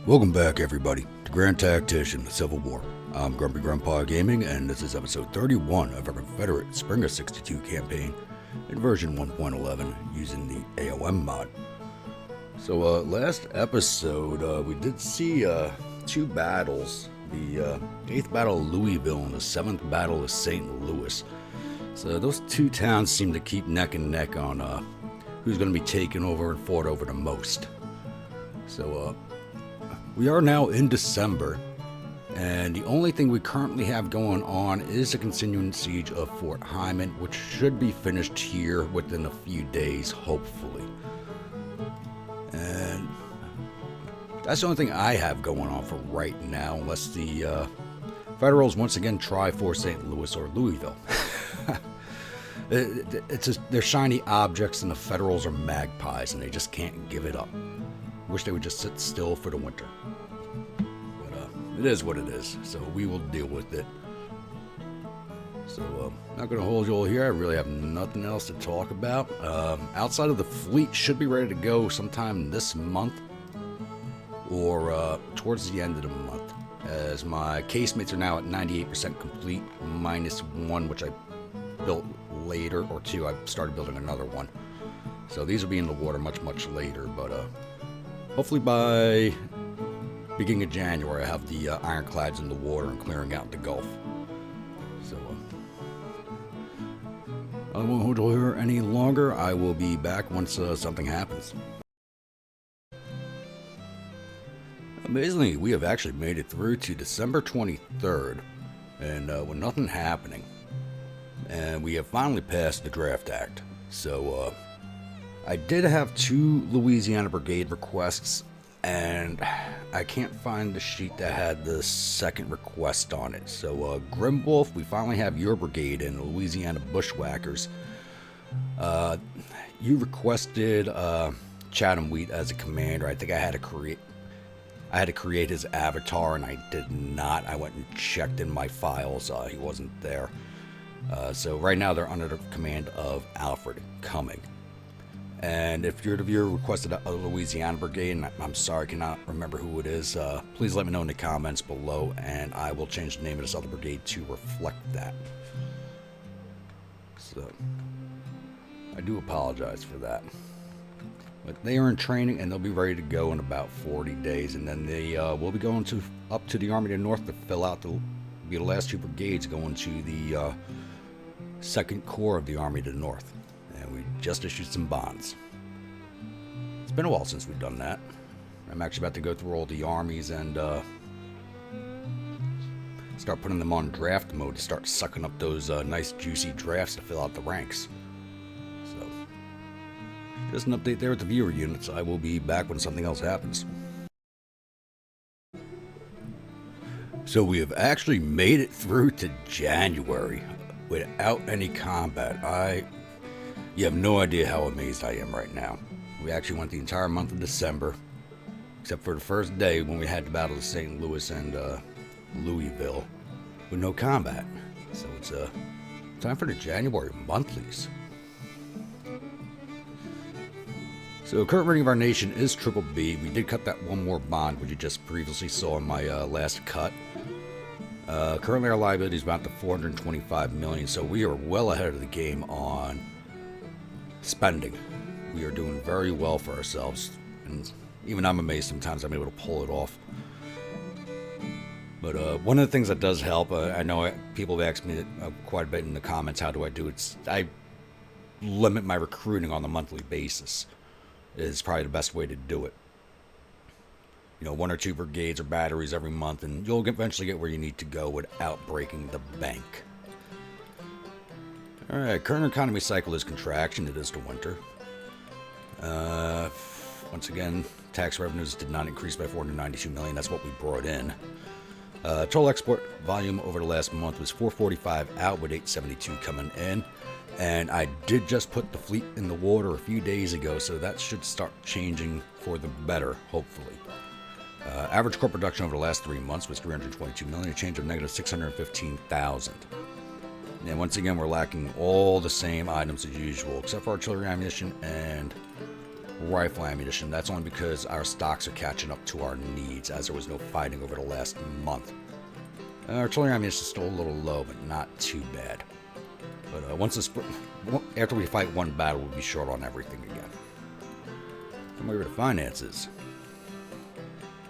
Welcome back, everybody, to Grand Tactician, the Civil War. I'm Grumpy Grandpa Gaming, and this is episode 31 of our Confederate Spring of 62 campaign in version 1.11 using the A.O.M mod. So, last episode, we did see two battles, the 8th Battle of Louisville and the 7th Battle of St. Louis. So those two towns seem to keep neck and neck on who's going to be taken over and fought over the most. So, we are now in December, and the only thing we currently have going on is the continuing siege of Fort Hyman, which should be finished here within a few days, hopefully. And that's the only thing I have going on for right now, unless the Federals once again try for St. Louis or Louisville. It's just, they're shiny objects, and the Federals are magpies, and they just can't give it up. Wish they would just sit still for the winter. But it is what it is, so we will deal with it. So not going to hold you all here. I really have nothing else to talk about. Outside of the fleet should be ready to go sometime this month or towards the end of the month, as my casemates are now at 98% complete, minus one which I built later, or two, I started building another one. So these will be in the water much later, but hopefully by beginning of January, I have the Ironclads in the water and clearing out the Gulf. So, I won't hold you here any longer. I will be back once something happens. Amazingly, we have actually made it through to December 23rd, and with nothing happening. And we have finally passed the Draft Act. So, I did have 2 Louisiana Brigade requests, and I can't find the sheet that had the second request on it. So, Grimwolf, we finally have your brigade in Louisiana Bushwhackers. You requested Chatham Wheat as a commander. I think I had to create his avatar, and I did not. I went and checked in my files. He wasn't there. So right now they're under the command of Alfred Cumming. And if you're the viewer who requested a Louisiana brigade, and I'm sorry I cannot remember who it is, please let me know in the comments below, and I will change the name of this other brigade to reflect that. So, I do apologize for that. But they are in training, and they'll be ready to go in about 40 days, and then they will be going up to the Army of the North to fill out the last 2 brigades going to the 2nd Corps of the Army of the North. And we just issued some bonds. It's been a while since we've done that. I'm actually about to go through all the armies and start putting them on draft mode to start sucking up those nice juicy drafts to fill out the ranks. So, just an update there with the viewer units. I will be back when something else happens. So we have actually made it through to January without any combat. You have no idea how amazed I am right now. We actually went the entire month of December, except for the first day when we had the Battle of St. Louis and Louisville, with no combat. So it's time for the January monthlies. So current rating of our nation is triple B. We did cut that one more bond, which you just previously saw in my last cut. Currently our liability is about to 425 million, so we are well ahead of the game on spending. We are doing very well for ourselves, and even I'm amazed sometimes I'm able to pull it off. But one of the things that does help, I know people have asked me quite a bit in the comments, how do I do it? I limit my recruiting on a monthly basis. Is probably the best way to do it. You know, 1 or 2 brigades or batteries every month, and you'll eventually get where you need to go without breaking the bank. Alright, current economy cycle is contraction. It is the winter. Once again, tax revenues did not increase by 492 million. That's what we brought in. Total export volume over the last month was 445 out, with 872 coming in. And I did just put the fleet in the water a few days ago, so that should start changing for the better, hopefully. Average core production over the last 3 months was 322 million, a change of negative 615,000. And once again, we're lacking all the same items as usual, except for artillery ammunition and rifle ammunition. That's only because our stocks are catching up to our needs, as there was no fighting over the last month. Artillery ammunition is still a little low, but not too bad. But after we fight one battle, we'll be short on everything again. Come over to finances.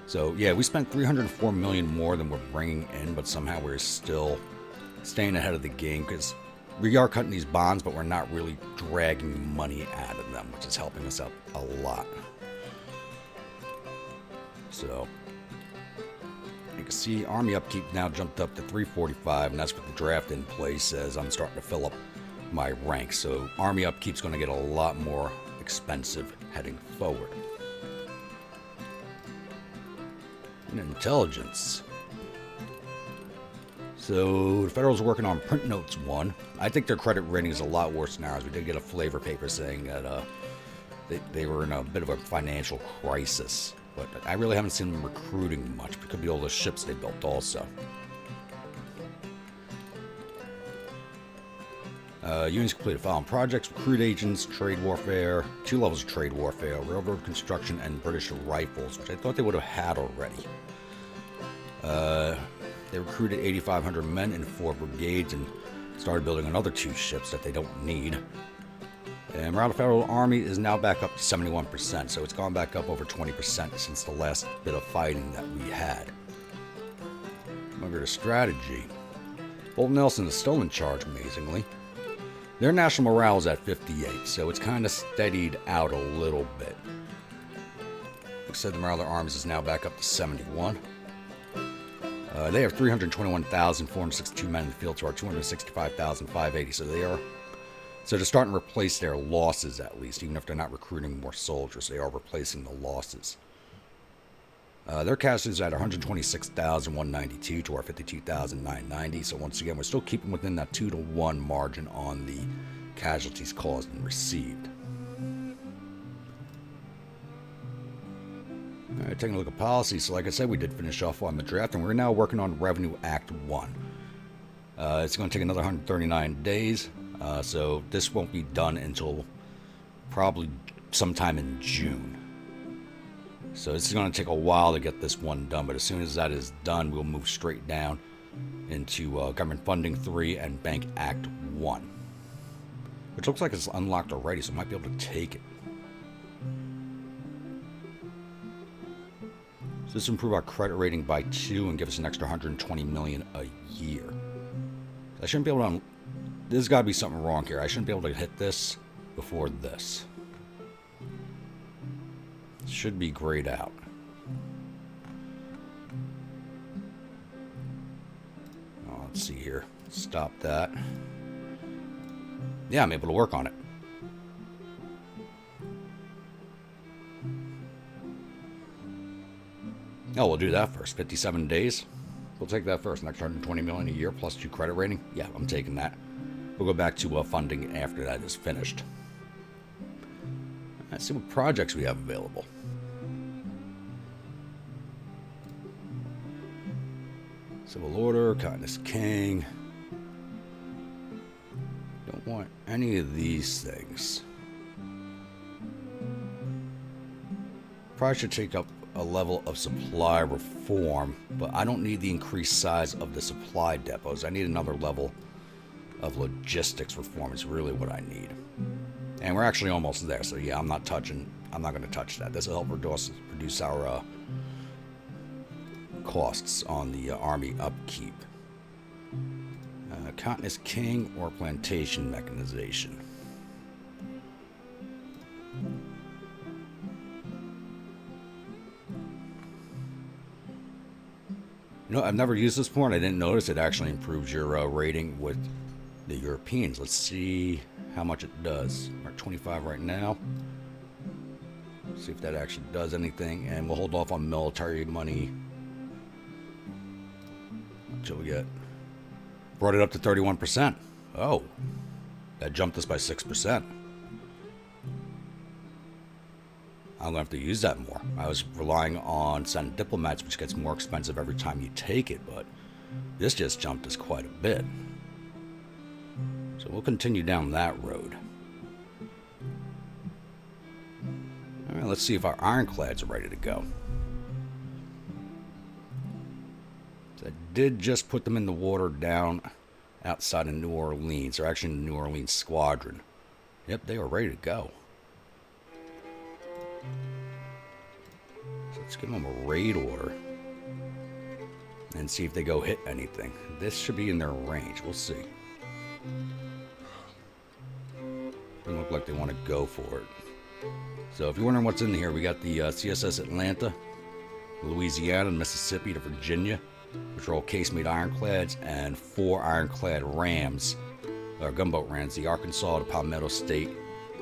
So yeah, we spent $304 million more than we're bringing in, but somehow we're still staying ahead of the game because we are cutting these bonds, but we're not really dragging money out of them, which is helping us out a lot. So you can see Army upkeep now jumped up to 345, and that's what the draft in place says. I'm starting to fill up my ranks, so Army upkeep's going to get a lot more expensive heading forward. And intelligence. So the Federals are working on Print Notes 1. I think their credit rating is a lot worse than ours. We did get a flavor paper saying that they were in a bit of a financial crisis. But I really haven't seen them recruiting much. It could be all the ships they built also. Units completed following projects: recruit agents, trade warfare, 2 levels of trade warfare, railroad construction, and British rifles, which I thought they would have had already. They recruited 8,500 men in 4 brigades and started building another 2 ships that they don't need. And morale of the Federal Army is now back up to 71%, so it's gone back up over 20% since the last bit of fighting that we had. Over to strategy. Bolton Nelson is still in charge, amazingly. Their national morale is at 58, so it's kind of steadied out a little bit. Like I said, the morale of their armies is now back up to 71. They have 321,462 men in the field to our 265,580, so they're starting to replace their losses at least, even if they're not recruiting more soldiers. They are replacing the losses. Their casualties are at 126,192 to our 52,990. So once again, we're still keeping within that 2-to-1 margin on the casualties caused and received. All right, taking a look at policy. So like I said, we did finish off on the draft, and we're now working on Revenue Act 1. It's going to take another 139 days. So this won't be done until probably sometime in June. So it's going to take a while to get this one done, but as soon as that is done, we'll move straight down into Government Funding 3 and Bank Act 1. Which looks like it's unlocked already, so I might be able to take it. So this will improve our credit rating by 2 and give us an extra $120 million a year. I shouldn't be able to... There's got to be something wrong here. I shouldn't be able to hit this before this. Should be grayed out. Oh, let's see here. Stop that. Yeah, I'm able to work on it. Oh, we'll do that first. 57 days. We'll take that first. Next $120 million a year plus 2 credit rating. Yeah, I'm taking that. We'll go back to funding after that is finished. Let's see what projects we have available. Civil Order, Cotton is King. Don't want any of these things. Probably should take up a level of supply reform, but I don't need the increased size of the supply depots. I need another level of logistics reform is really what I need. And we're actually almost there, so yeah, I'm not going to touch that. This will help reduce our costs on the Army upkeep. Cotton is King or plantation mechanization. You know, I've never used this before, and I didn't notice it actually improves your rating with the Europeans. Let's see how much it does. We're at 25 right now. See if that actually does anything, and we'll hold off on military money until we get... Brought it up to 31%. Oh, that jumped us by 6%. I'm going to have to use that more. I was relying on sending diplomats, which gets more expensive every time you take it, but this just jumped us quite a bit. So we'll continue down that road. let's see if our Ironclads are ready to go. So I did just put them in the water down outside of New Orleans, or actually in the New Orleans squadron. Yep, they are ready to go. So let's give them a raid order and see if they go hit anything. This should be in their range. We'll see. Doesn't look like they want to go for it. So if you're wondering what's in here, we got the CSS Atlanta, Louisiana, Mississippi to Virginia, which are all casemate ironclads, and 4 ironclad rams, or gunboat rams, the Arkansas, the Palmetto State,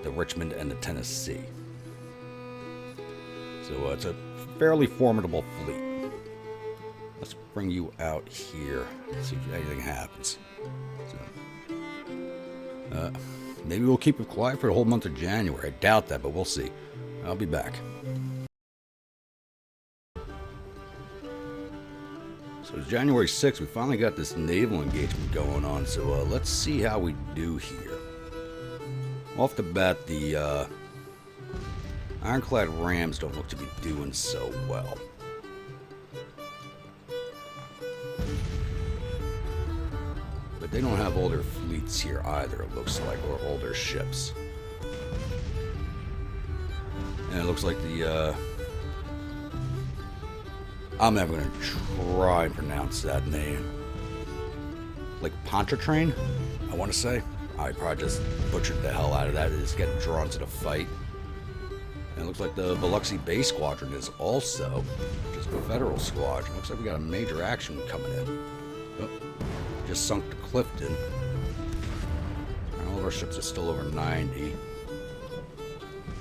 the Richmond, and the Tennessee. So it's a fairly formidable fleet. Let's bring you out here and see if anything happens. So, maybe we'll keep it quiet for the whole month of January. I doubt that, but we'll see. I'll be back. So it's January 6th. We finally got this naval engagement going on. So let's see how we do here. Off the bat, the Ironclad Rams don't look to be doing so well. But they don't have all their fleets here either, it looks like, or all their ships. And it looks like the, I'm never going to try and pronounce that name. Like Pontchartrain, I want to say. I probably just butchered the hell out of that. It is getting drawn to the fight. And it looks like the Biloxi Bay Squadron is also just a federal squadron. Looks like we got a major action coming in. Oh, just sunk to Clifton. All of our ships are still over 90.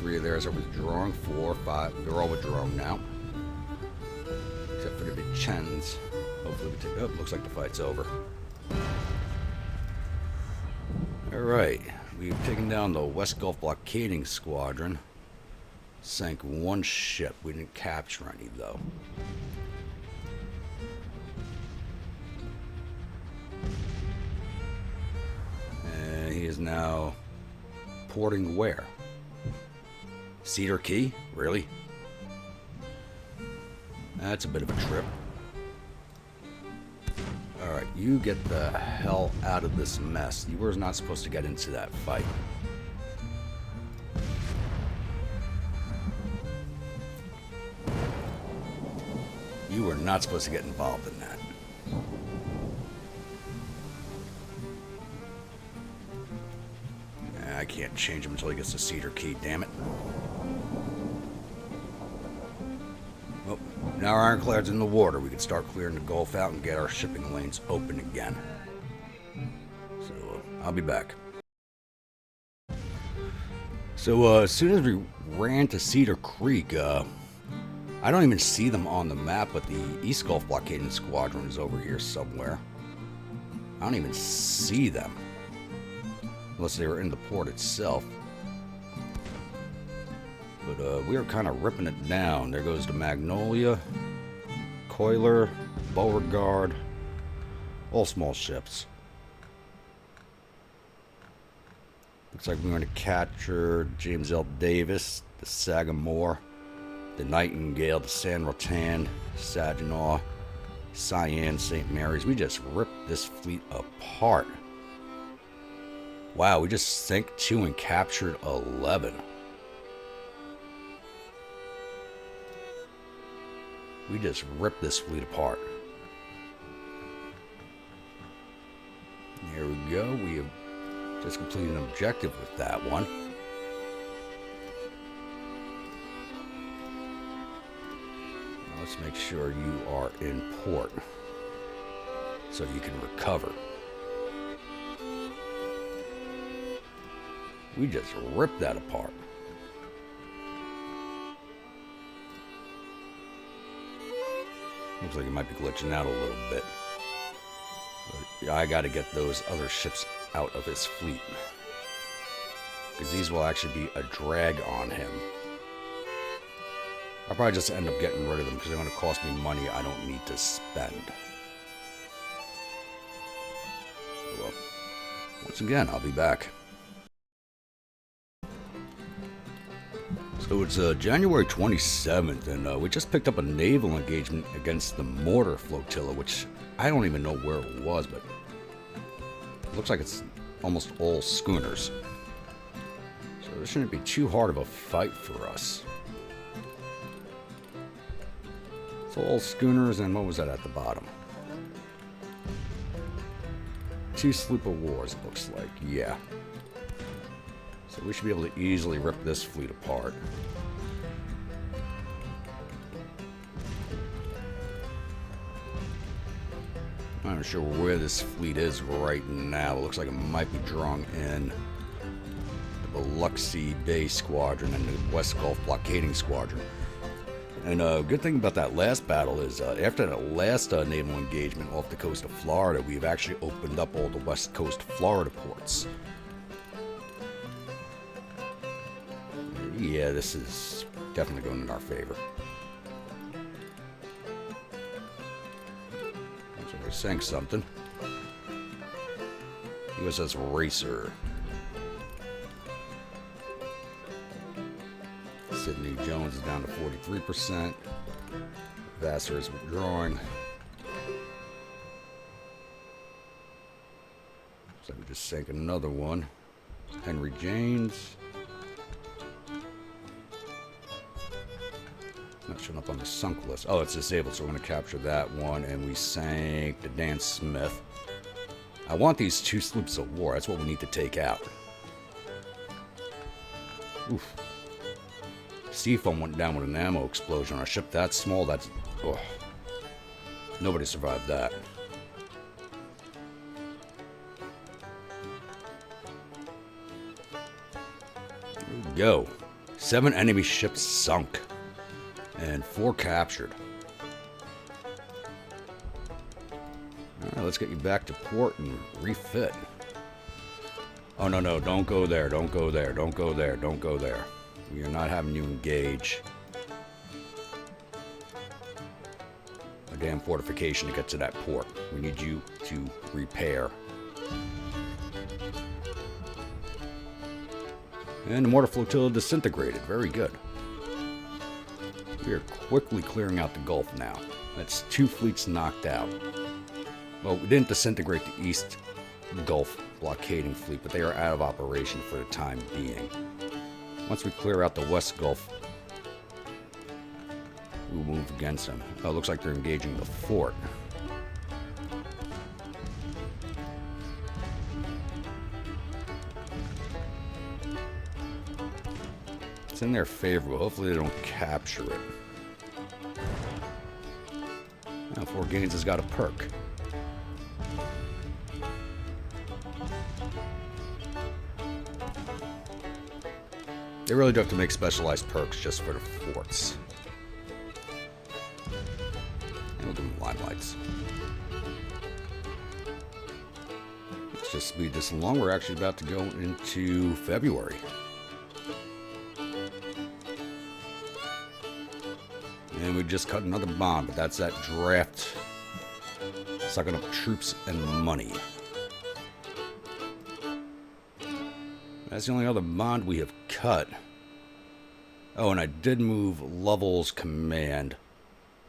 3 of theirs are withdrawing. 4, 5, they're all withdrawing now. Except for the Vincennes. Hopefully we take, oh, looks like the fight's over. Alright, we've taken down the West Gulf Blockading Squadron. Sank 1 ship. We didn't capture any, though. And he is now porting where? Cedar Key? Really? That's a bit of a trip. Alright, you get the hell out of this mess. You were not supposed to get into that fight. You were not supposed to get involved in that. I can't change him until he gets to Cedar Key, damn it. Well, now our ironclad's in the water. We can start clearing the Gulf out and get our shipping lanes open again. So, I'll be back. So, as soon as we ran to Cedar Creek, I don't even see them on the map, but the East Gulf Blockading Squadron is over here somewhere. I don't even see them. Unless they were in the port itself. But we are kind of ripping it down. There goes the Magnolia, Coiler, Beauregard, all small ships. Looks like we're going to capture James L. Davis, the Sagamore, the Nightingale, the San Rotan, Saginaw, Cyan, St. Mary's. We just ripped this fleet apart. Wow, we just sank 2 and captured 11. We just ripped this fleet apart. There we go. We have just completed an objective with that one. Now let's make sure you are in port so you can recover. We just ripped that apart. Looks like it might be glitching out a little bit. But I got to get those other ships out of his fleet. Because these will actually be a drag on him. I'll probably just end up getting rid of them because they're going to cost me money I don't need to spend. Well, once again, I'll be back. So it's January 27th, and we just picked up a naval engagement against the mortar flotilla, which I don't even know where it was, but it looks like it's almost all schooners. So this shouldn't be too hard of a fight for us. It's all schooners, and what was that at the bottom? 2 sloop of wars, it looks like, yeah. So we should be able to easily rip this fleet apart. I'm not sure where this fleet is right now. It looks like it might be drawing in the Biloxi Bay Squadron and the West Gulf Blockading Squadron. And a good thing about that last battle is after that last naval engagement off the coast of Florida, we've actually opened up all the West Coast Florida ports. Yeah, this is definitely going in our favor. So we're saying something. USS Racer. Sydney Jones is down to 43%. Vassar is withdrawing. So we just sank another one. Henry James. Not showing up on the sunk list. Oh, it's disabled, so we're going to capture that one. And we sank the Dan Smith. I want these 2 sloops of war. That's what we need to take out. Oof. Seafoam went down with an ammo explosion on a ship that small. That's... oh. Nobody survived that. Here we go. 7 enemy ships sunk. And 4 captured. Alright, let's get you back to port and refit. Oh, no, no, don't go there, don't go there, don't go there, don't go there. We are not having you engage a damn fortification to get to that port. We need you to repair. And the mortar flotilla disintegrated. Very good. We are quickly clearing out the Gulf now. That's 2 fleets knocked out. Well, we didn't disintegrate the East Gulf blockading fleet, but they are out of operation for the time being. Once we clear out the West Gulf, we'll move against them. Oh, it looks like they're engaging the fort. It's in their favor. Hopefully they don't capture it. Now, Fort Gaines has got a perk. They really do have to make specialized perks just for the forts. And we'll give them limelights. Let's just speed this along. We're actually about to go into February. And we just cut another bomb, but that's that draft sucking up troops and money. That's the only other bond we have cut. Oh, and I did move Lovell's command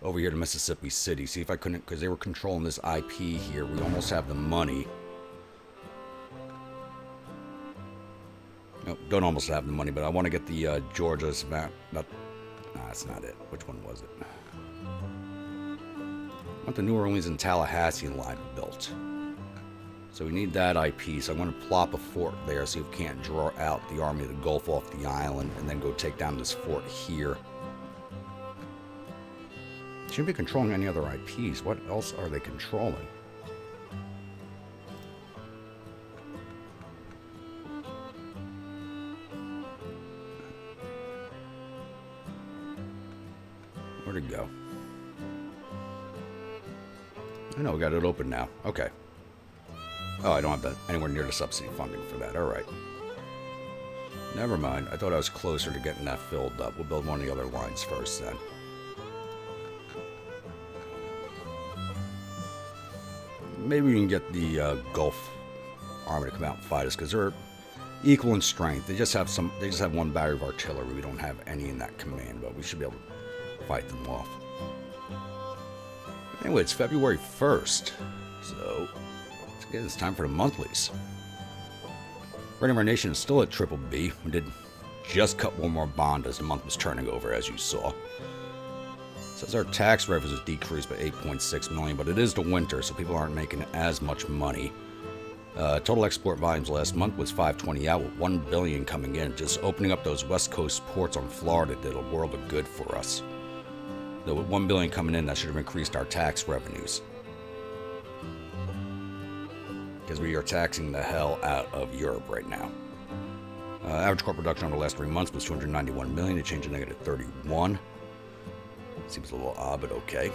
over here to Mississippi City. See if I couldn't, because they were controlling this IP here. We almost have the money. No, don't almost have the money, but I want to get the Georgia's map. That's not it. Which one was it? I want the New Orleans and Tallahassee line built. So we need that IP. So I'm going to plop a fort there, see if we can't draw out the Army of the Gulf off the island and then go take down this fort here. Shouldn't be controlling any other IPs. What else are they controlling? Where'd it go? I know, we got it open now. Okay. Oh, I don't have that anywhere near the subsidy funding for that. Alright. Never mind. I thought I was closer to getting that filled up. We'll build one of the other lines first then. Maybe we can get the Gulf Army to come out and fight us, because they're equal in strength. They just have one battery of artillery. We don't have any in that command, but we should be able to fight them off. Anyway, it's February 1st, so it's time for the monthlies. Rating of our nation is still at triple B. We did just cut one more bond as the month was turning over, as you saw. It says our tax revenues decreased by 8.6 million, but it is the winter, so people aren't making as much money. Total export volumes last month was 520 out, with 1 billion coming in. Just opening up those West Coast ports on Florida did a world of good for us. Though with 1 billion coming in, that should have increased our tax revenues, because we are taxing the hell out of Europe right now. Average corporate production over the last 3 months was 291 million. It changed to negative 31. Seems a little odd, but okay.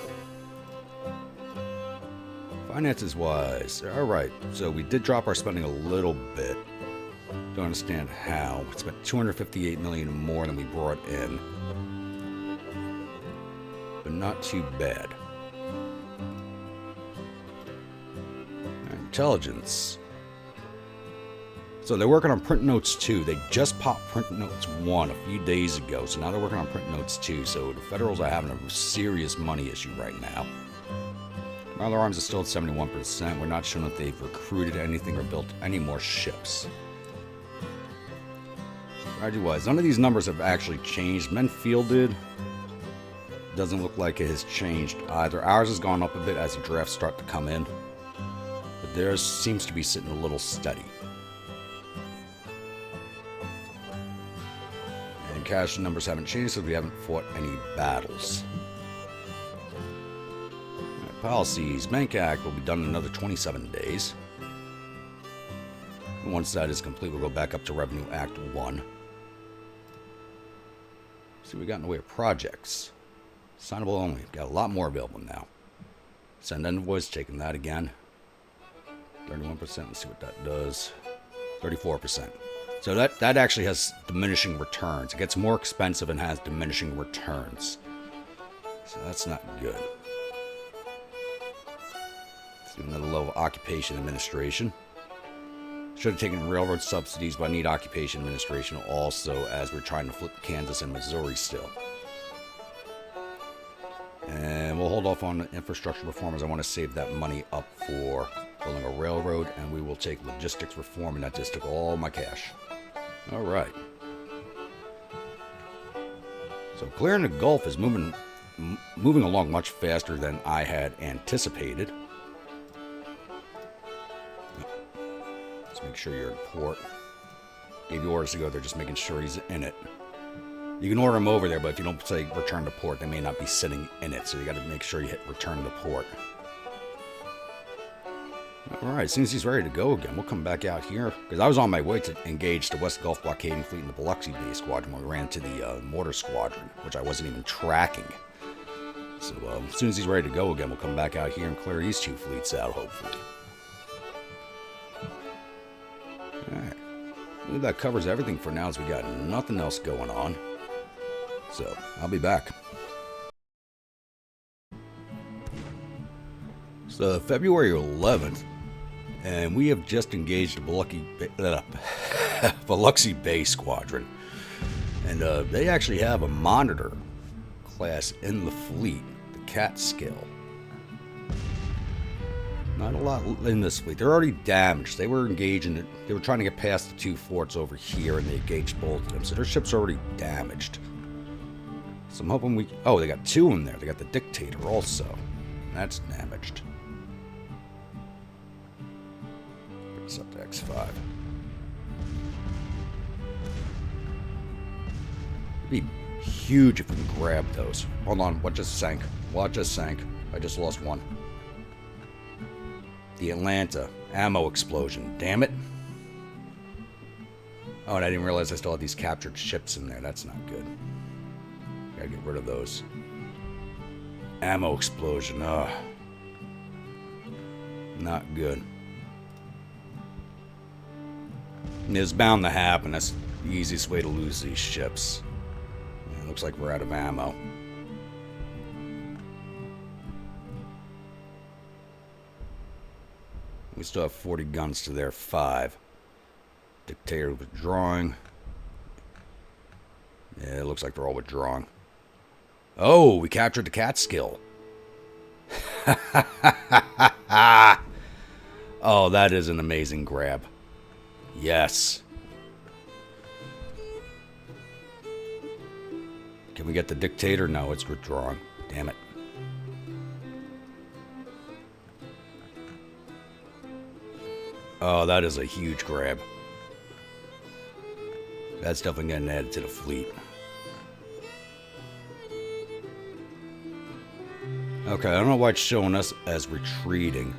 Finances wise, alright, so we did drop our spending a little bit. Don't understand how. We spent 258 million more than we brought in, but not too bad. Intelligence. So they're working on print notes 2. They just popped print notes 1 a few days ago, so now they're working on print notes 2. So the Federals are having a serious money issue right now. Our arms are still at 71%. We're not sure if they've recruited anything or built any more ships. Strategy-wise, none of these numbers have actually changed. Men fielded doesn't look like it has changed either. Ours has gone up a bit as the drafts start to come in, but theirs seems to be sitting a little steady. And cash numbers haven't changed, so we haven't fought any battles. Policies. Bank Act will be done in another 27 days. And once that is complete, we'll go back up to Revenue Act 1. See what we got in the way of projects. Signable only. Got a lot more available now. Send invoice, taking that again. 31%. Let's see what that does. 34%. So that actually has diminishing returns. It gets more expensive and has diminishing returns. So that's not good. Another low occupation administration. Should have taken railroad subsidies, but I need occupation administration also, as we're trying to flip Kansas and Missouri still. And we'll hold off on infrastructure reform, as I want to save that money up for building a railroad, and we will take logistics reform, and that just took all my cash. All right. So clearing the Gulf is moving along much faster than I had anticipated. Make sure you're in port. Gave you orders to go there, just making sure he's in it. You can order him over there, but if you don't say return to port, they may not be sitting in it, so you got to make sure you hit return to port. Alright, as soon as he's ready to go again, we'll come back out here, because I was on my way to engage the West Gulf blockading fleet in the Biloxi Bay Squadron when we ran to the mortar squadron, which I wasn't even tracking. So as soon as he's ready to go again, we'll come back out here and clear these two fleets out, hopefully. Alright, I believe that covers everything for now, as we got nothing else going on. So, I'll be back. So, February 11th, and we have just engaged the Biloxi Bay Squadron. And they actually have a monitor class in the fleet, the Cat Scale. Not a lot in this fleet. They're already damaged. They were engaging it. They were trying to get past the two forts over here, and they engaged both of them. So their ship's already damaged. So I'm hoping we... Oh, they got two in there. They got the Dictator also. That's damaged. Put this up to X5. It'd be huge if we can grab those. Hold on. What just sank? What just sank? I just lost one. The Atlanta. Ammo explosion. Damn it. Oh, and I didn't realize I still had these captured ships in there. That's not good. Gotta get rid of those. Ammo explosion. Ugh. Not good. And it's bound to happen. That's the easiest way to lose these ships. It looks like we're out of ammo. We still have 40 guns to their 5. Dictator withdrawing. Yeah, it looks like they're all withdrawing. Oh, we captured the Catskill. Oh, that is an amazing grab. Yes. Can we get the Dictator? No, it's withdrawing. Damn it. Oh, that is a huge grab. That's definitely getting added to the fleet. Okay, I don't know why it's showing us as retreating.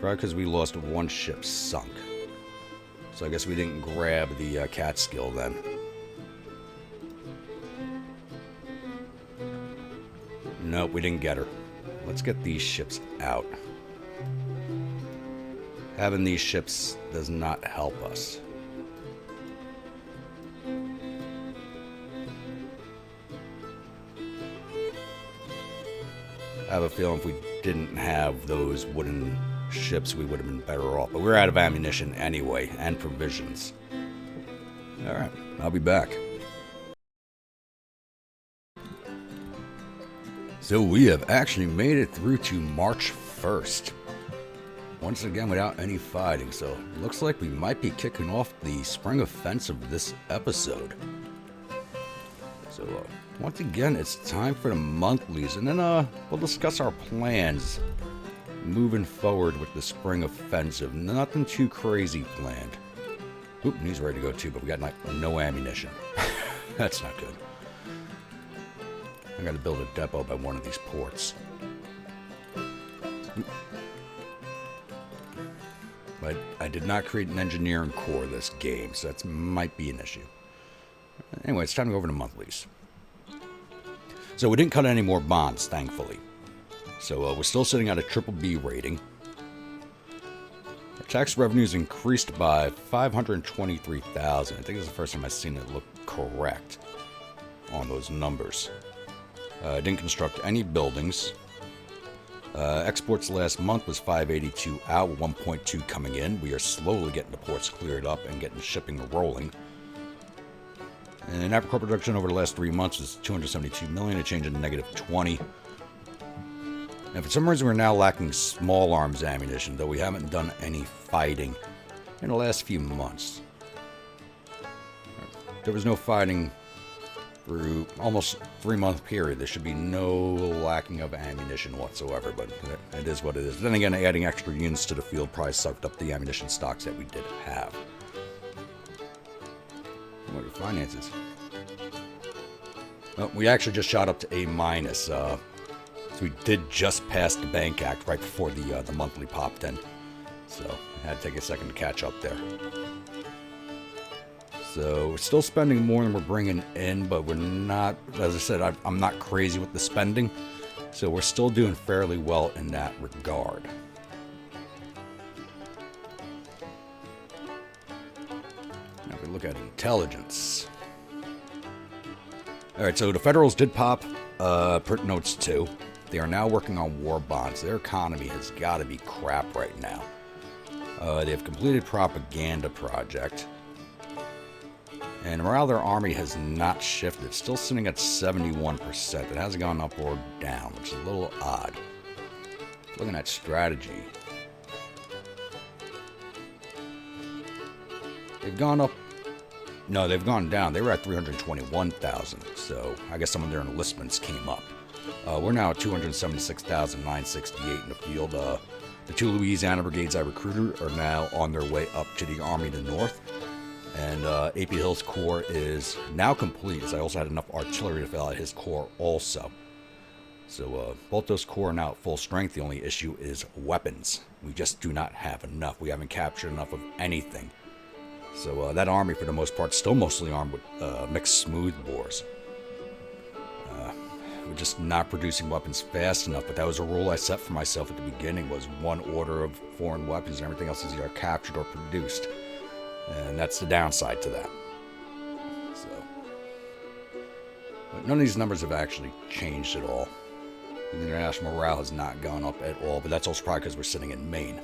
Probably because we lost one ship sunk. So I guess we didn't grab the Catskill then. Nope, we didn't get her. Let's get these ships out. Having these ships does not help us. I have a feeling if we didn't have those wooden ships, we would have been better off. But we're out of ammunition anyway, and provisions. Alright, I'll be back. So we have actually made it through to March 1st. Once again without any fighting, so it looks like we might be kicking off the spring offensive this episode. So once again, it's time for the monthlies, and then we'll discuss our plans moving forward with the spring offensive. Nothing too crazy planned. Oop, and he's ready to go too, but we got no ammunition. That's not good. I gotta build a depot by one of these ports. Oop. But I did not create an engineering corps this game, so that might be an issue. Anyway, it's time to go over to monthlies. So we didn't cut any more bonds, thankfully. So we're still sitting at a BBB rating. Our tax revenues increased by $523,000. I think it's the first time I've seen it look correct on those numbers. Didn't construct any buildings. Exports last month was 582 out, with 1.2 coming in. We are slowly getting the ports cleared up and getting shipping rolling. And average corporate production over the last 3 months is 272 million, a change in -20. And for some reason, we're now lacking small arms ammunition, though we haven't done any fighting in the last few months. There was no fighting through almost 3-month period. There should be no lacking of ammunition whatsoever, but it is what it is. Then again, adding extra units to the field probably sucked up the ammunition stocks that we did have. What are the finances? Well, we actually just shot up to A-. So we did just pass the Bank Act right before the monthly popped in. So I had to take a second to catch up there. So we're still spending more than we're bringing in, but we're not, as I said, I'm not crazy with the spending. So we're still doing fairly well in that regard. Now if we look at intelligence. Alright, so the Federals did pop print notes too. They are now working on war bonds. Their economy has got to be crap right now. They have completed propaganda project. And morale of their army has not shifted. It's still sitting at 71%. It hasn't gone up or down, which is a little odd. Looking at strategy. They've gone up. No, they've gone down. They were at 321,000. So I guess some of their enlistments came up. We're now at 276,968 in the field. The 2 Louisiana brigades I recruited are now on their way up to the Army to the north. And A.P. Hill's corps is now complete, as I also had enough artillery to fill out his corps also. So both those corps are now at full strength. The only issue is weapons. We just do not have enough. We haven't captured enough of anything. So that army, for the most part, still mostly armed with mixed smoothbores. We're just not producing weapons fast enough, but that was a rule I set for myself at the beginning, was 1 order of foreign weapons and everything else is either captured or produced. And that's the downside to that. So, but none of these numbers have actually changed at all. The international morale has not gone up at all, but that's also probably because we're sitting in Maine.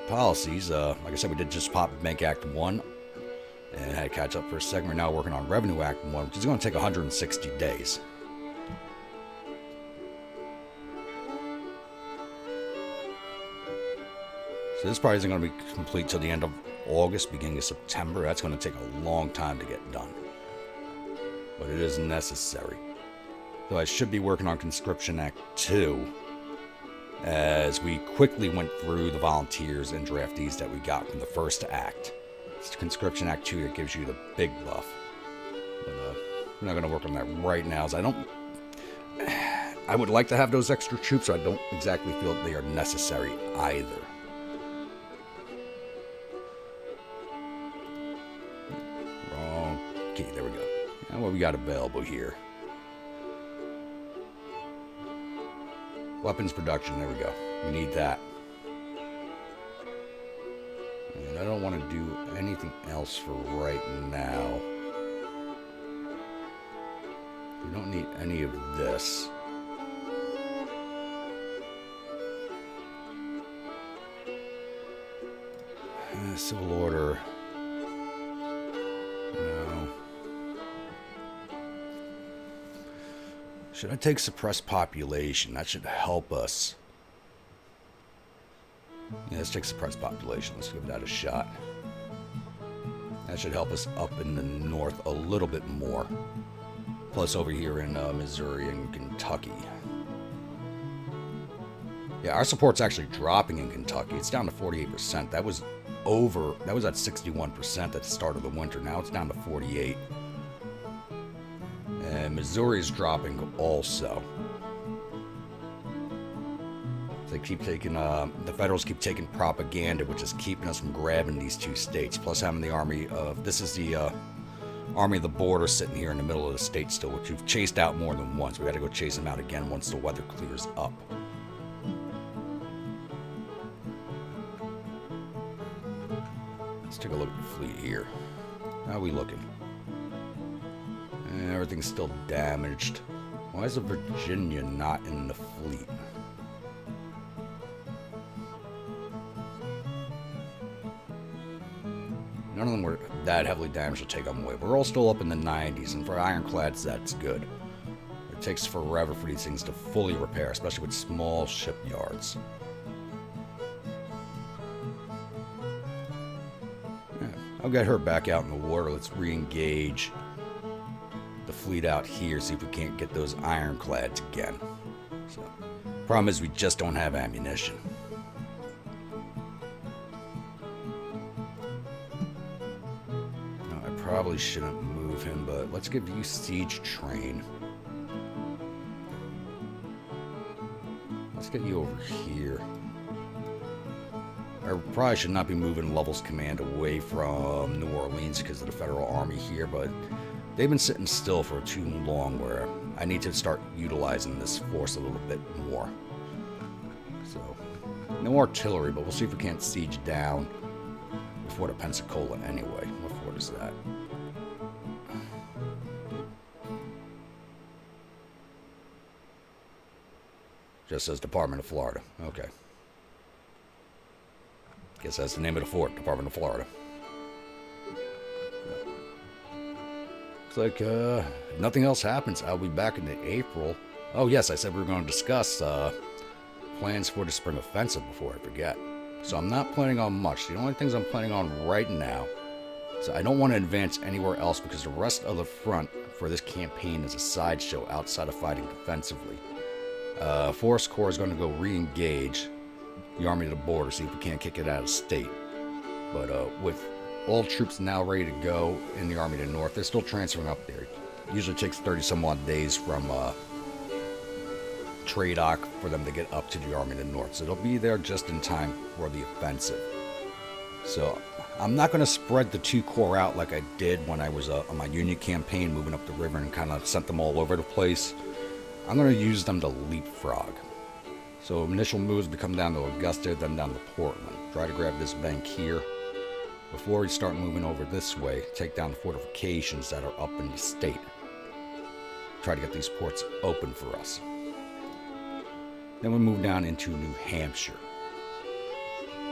policies. Like I said, we did just pop Bank Act 1 and had to catch up for a second. We're now working on Revenue Act 1, which is going to take 160 days. So this probably isn't going to be complete till the end of August, beginning of September. That's going to take a long time to get done. But it is necessary. So I should be working on Conscription Act 2, as we quickly went through the volunteers and draftees that we got from the first act. It's Conscription Act 2 that gives you the big buff. But we're not going to work on that right now, as I would like to have those extra troops, so I don't exactly feel they are necessary either. Okay, there we go. Now what we got available here? Weapons production, there we go. We need that. And I don't want to do anything else for right now. We don't need any of this. Civil order. No. Should I take suppressed population? That should help us. Yeah, let's take suppressed population. Let's give that a shot. That should help us up in the north a little bit more. Plus over here in Missouri and Kentucky. Yeah, our support's actually dropping in Kentucky. It's down to 48%. That was at 61% at the start of the winter. Now it's down to 48%. And Missouri is dropping also. They keep taking, the Federals keep taking propaganda, which is keeping us from grabbing these two states. Plus having the army of, this is the Army of the Border sitting here in the middle of the state still, which we've chased out more than once. We got to go chase them out again once the weather clears up. Let's take a look at the fleet here. How are we looking? Everything's still damaged. Why is the Virginia not in the fleet? None of them were that heavily damaged to take them away. We're all still up in the 90s, and for Ironclads, that's good. It takes forever for these things to fully repair, especially with small shipyards. Yeah, I'll get her back out in the water. Let's re-engage the fleet out here, see if we can't get those Ironclads again. So, problem is we just don't have ammunition. No, I probably shouldn't move him, but let's give you Siege Train. Let's get you over here. I probably should not be moving Lovell's command away from New Orleans because of the Federal Army here, but they've been sitting still for too long where I need to start utilizing this force a little bit more. So, no artillery, but we'll see if we can't siege down the Fort of Pensacola anyway. What fort is that? Just says Department of Florida. Okay. Guess that's the name of the fort, Department of Florida. Like, if nothing else happens, I'll be back in April. Oh, yes, I said we were going to discuss plans for the spring offensive before I forget. So I'm not planning on much. The only things I'm planning on right now is I don't want to advance anywhere else because the rest of the front for this campaign is a sideshow outside of fighting defensively. Forest Corps is going to go re-engage the Army of the Border, see if we can't kick it out of state. But with all troops now ready to go in the Army of the North, they're still transferring up there. It usually takes 30 some odd days from TRADOC for them to get up to the Army of the North. So they'll be there just in time for the offensive. So I'm not going to spread the two corps out like I did when I was on my Union campaign, moving up the river and kind of sent them all over the place. I'm going to use them to leapfrog. So initial moves to come down to Augusta, then down to Portland. Try to grab this bank here. Before we start moving over this way, take down the fortifications that are up in the state. Try to get these ports open for us. Then we move down into New Hampshire.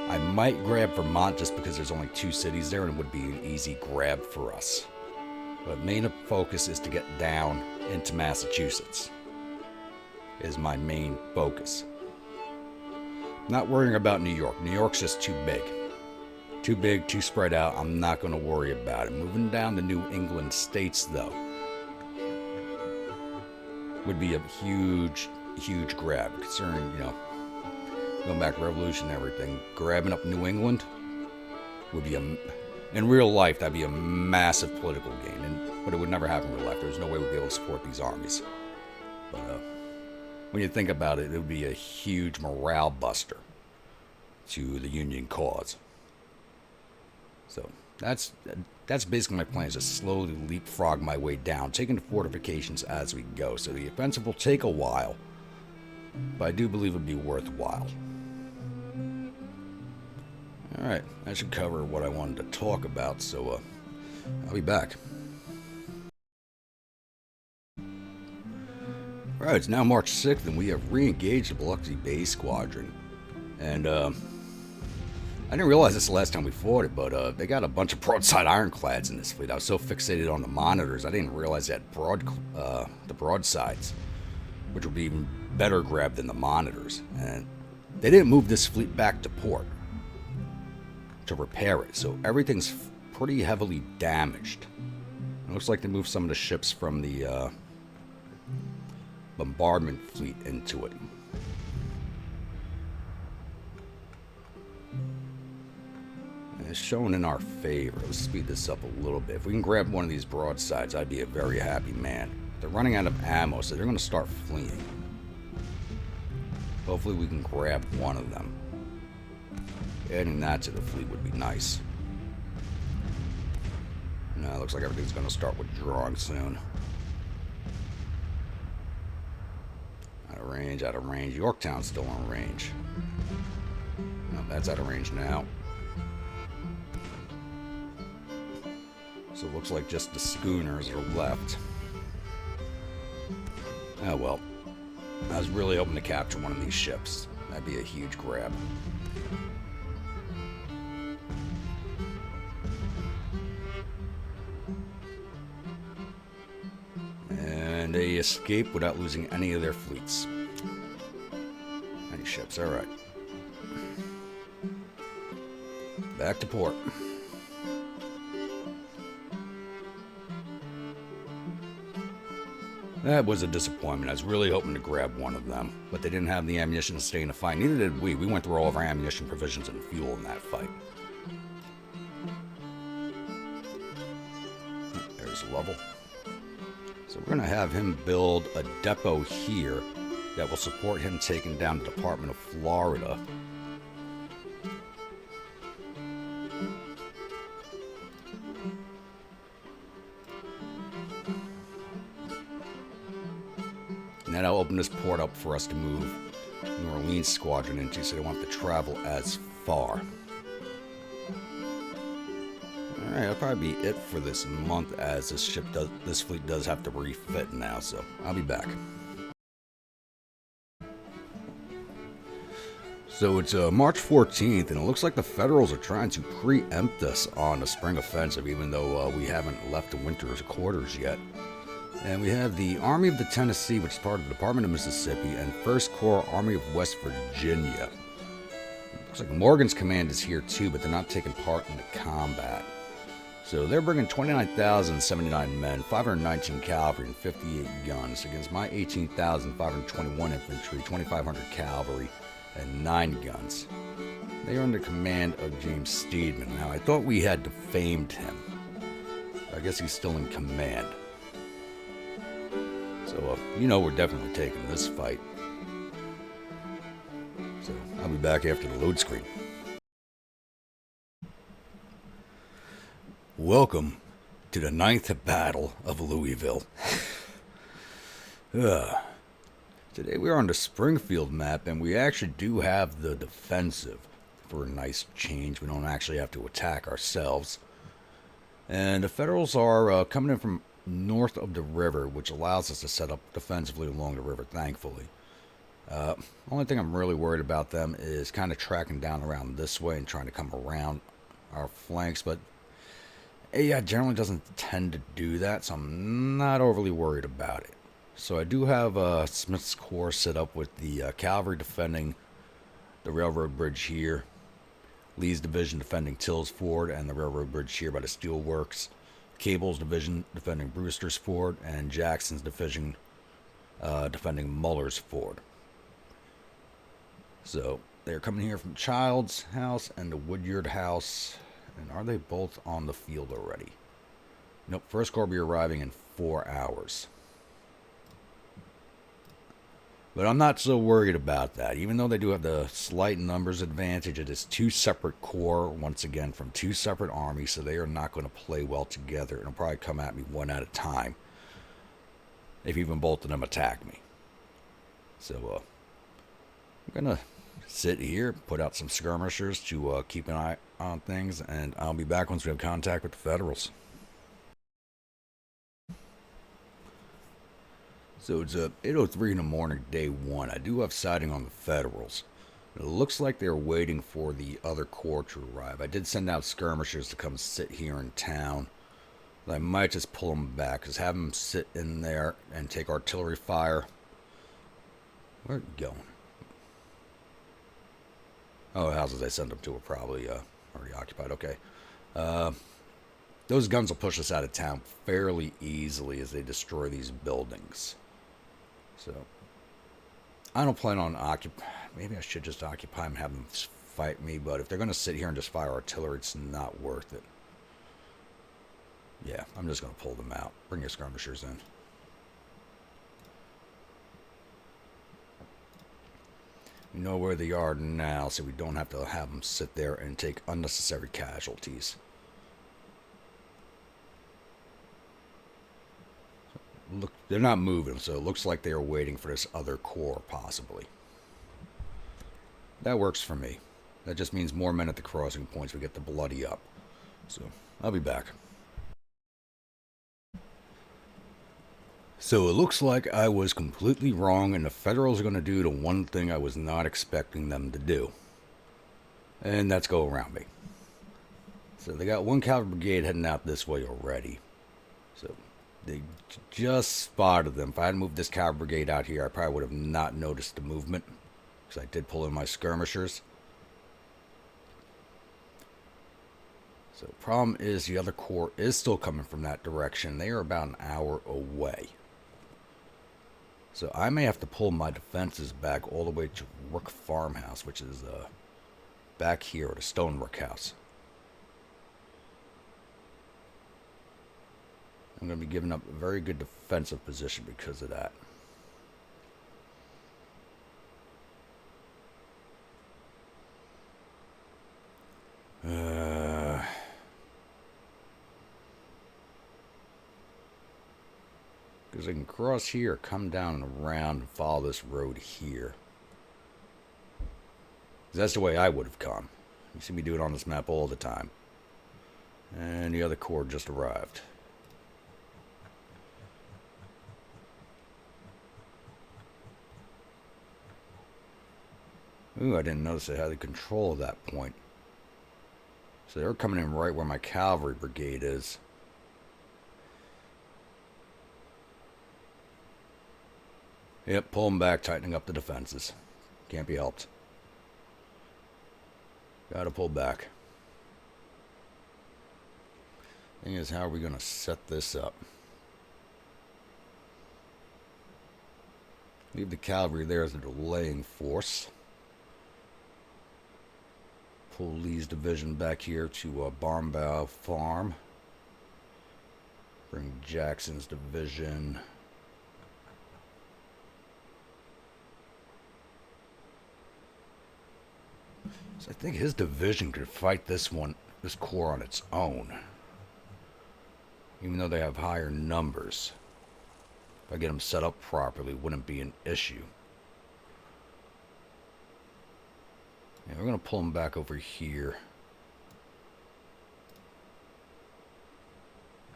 I might grab Vermont just because there's only 2 cities there and it would be an easy grab for us. But main focus is to get down into Massachusetts. Is my main focus. Not worrying about New York. New York's just too big. Too big, too spread out. I'm not going to worry about it. Moving down to New England states, though, would be a huge, huge grab. Concerning, going back to Revolution and everything. Grabbing up New England would be in real life, that'd be a massive political gain. But it would never happen in real life. There's no way we'd be able to support these armies. But when you think about it, it would be a huge morale buster to the Union cause. So that's basically my plan, is to slowly leapfrog my way down, taking the fortifications as we go. So the offensive will take a while, but I do believe it'd be worthwhile. Alright, that should cover what I wanted to talk about, so I'll be back. Alright, it's now March 6th, and we have re-engaged the Biloxi Bay Squadron. And, I didn't realize this the last time we fought it, but they got a bunch of broadside ironclads in this fleet. I was so fixated on the monitors, I didn't realize they had the broadsides, which would be even better grab than the monitors. And they didn't move this fleet back to port to repair it, so everything's pretty heavily damaged. It looks like they moved some of the ships from the bombardment fleet into it. And it's shown in our favor. Let's speed this up a little bit. If we can grab one of these broadsides, I'd be a very happy man. They're running out of ammo, so they're going to start fleeing. Hopefully we can grab one of them. Adding that to the fleet would be nice. Now it looks like everything's going to start withdrawing soon. Out of range, out of range. Yorktown's still on range. No, that's out of range now. So it looks like just the schooners are left. Oh well. I was really hoping to capture one of these ships. That'd be a huge grab. And they escaped without losing any of their fleets. Any ships, alright. Back to port. That was a disappointment. I was really hoping to grab one of them, but they didn't have the ammunition to stay in the fight. Neither did we. We went through all of our ammunition, provisions, and fuel in that fight. There's Lovell. So we're going to have him build a depot here that will support him taking down the Department of Florida. And that'll open this port up for us to move New Orleans Squadron into, so they won't have to travel as far. Alright, that'll probably be it for this month, as this fleet does have to refit now, so I'll be back. So it's March 14th, and it looks like the Federals are trying to preempt us on the spring offensive, even though we haven't left the winter's quarters yet. And we have the Army of the Tennessee, which is part of the Department of Mississippi, and 1st Corps Army of West Virginia. Looks like Morgan's command is here too, but they're not taking part in the combat. So they're bringing 29,079 men, 519 cavalry, and 58 guns against my 18,521 infantry, 2,500 cavalry, and 9 guns. They are under command of James Steedman. Now, I thought we had defamed him. I guess he's still in command. So, we're definitely taking this fight. So, I'll be back after the load screen. Welcome to the 9th Battle of Louisville. Today we're on the Springfield map, and we actually do have the defensive for a nice change. We don't actually have to attack ourselves. And the Federals are coming in from north of the river, which allows us to set up defensively along the river, thankfully. Only thing I'm really worried about them is kind of tracking down around this way and trying to come around our flanks, but AI generally doesn't tend to do that, so I'm not overly worried about it. So I do have Smith's Corps set up with the cavalry defending the railroad bridge here, Lee's division defending Till's Ford and the railroad bridge here by the steel works, Cable's division defending Brewster's Ford, and Jackson's division defending Muller's Ford. So they're coming here from Child's house and the Woodyard house. And are they both on the field already? Nope, First Corps will be arriving in 4 hours. But I'm not so worried about that. Even though they do have the slight numbers advantage, it is 2 separate corps, once again, from 2 separate armies, so they are not going to play well together. It'll probably come at me one at a time, if even both of them attack me. So, I'm going to sit here, put out some skirmishers to keep an eye on things, and I'll be back once we have contact with the Federals. So it's 8:03 in the morning, day 1. I do have sighting on the Federals. It looks like they're waiting for the other corps to arrive. I did send out skirmishers to come sit here in town. But I might just pull them back, because have them sit in there and take artillery fire. Where are you going? Oh, the houses I sent them to are probably already occupied. Okay. Those guns will push us out of town fairly easily as they destroy these buildings. So, I don't plan on maybe I should just occupy them and have them fight me, but if they're going to sit here and just fire artillery, it's not worth it. Yeah, I'm just going to pull them out. Bring your skirmishers in. We know where they are now, so we don't have to have them sit there and take unnecessary casualties. Look, they're not moving, so it looks like they are waiting for this other corps, possibly. That works for me. That just means more men at the crossing points. We get the bloody up. So, I'll be back. So, it looks like I was completely wrong, and the Federals are going to do the one thing I was not expecting them to do. And that's go around me. So, they got one cavalry brigade heading out this way already. So, they just spotted them. If I had moved this cavalry brigade out here, I probably would have not noticed the movement, because I did pull in my skirmishers. So the problem is the other corps is still coming from that direction. They are about an hour away. So I may have to pull my defenses back all the way to Rook Farmhouse, which is back here at a Stonework House. I'm going to be giving up a very good defensive position because of that. Because I can cross here, come down and around and follow this road here. That's the way I would have come. You see me do it on this map all the time. And the other corps just arrived. Ooh, I didn't notice I had the control of that point. So they're coming in right where my cavalry brigade is. Yep, pull them back, tightening up the defenses. Can't be helped. Gotta pull back. Thing is, how are we going to set this up? Leave the cavalry there as a delaying force. Pull Lee's division back here to Barnbow Farm. Bring Jackson's division. So I think his division could fight this corps on its own. Even though they have higher numbers. If I get them set up properly, it wouldn't be an issue. Yeah, we're going to pull them back over here.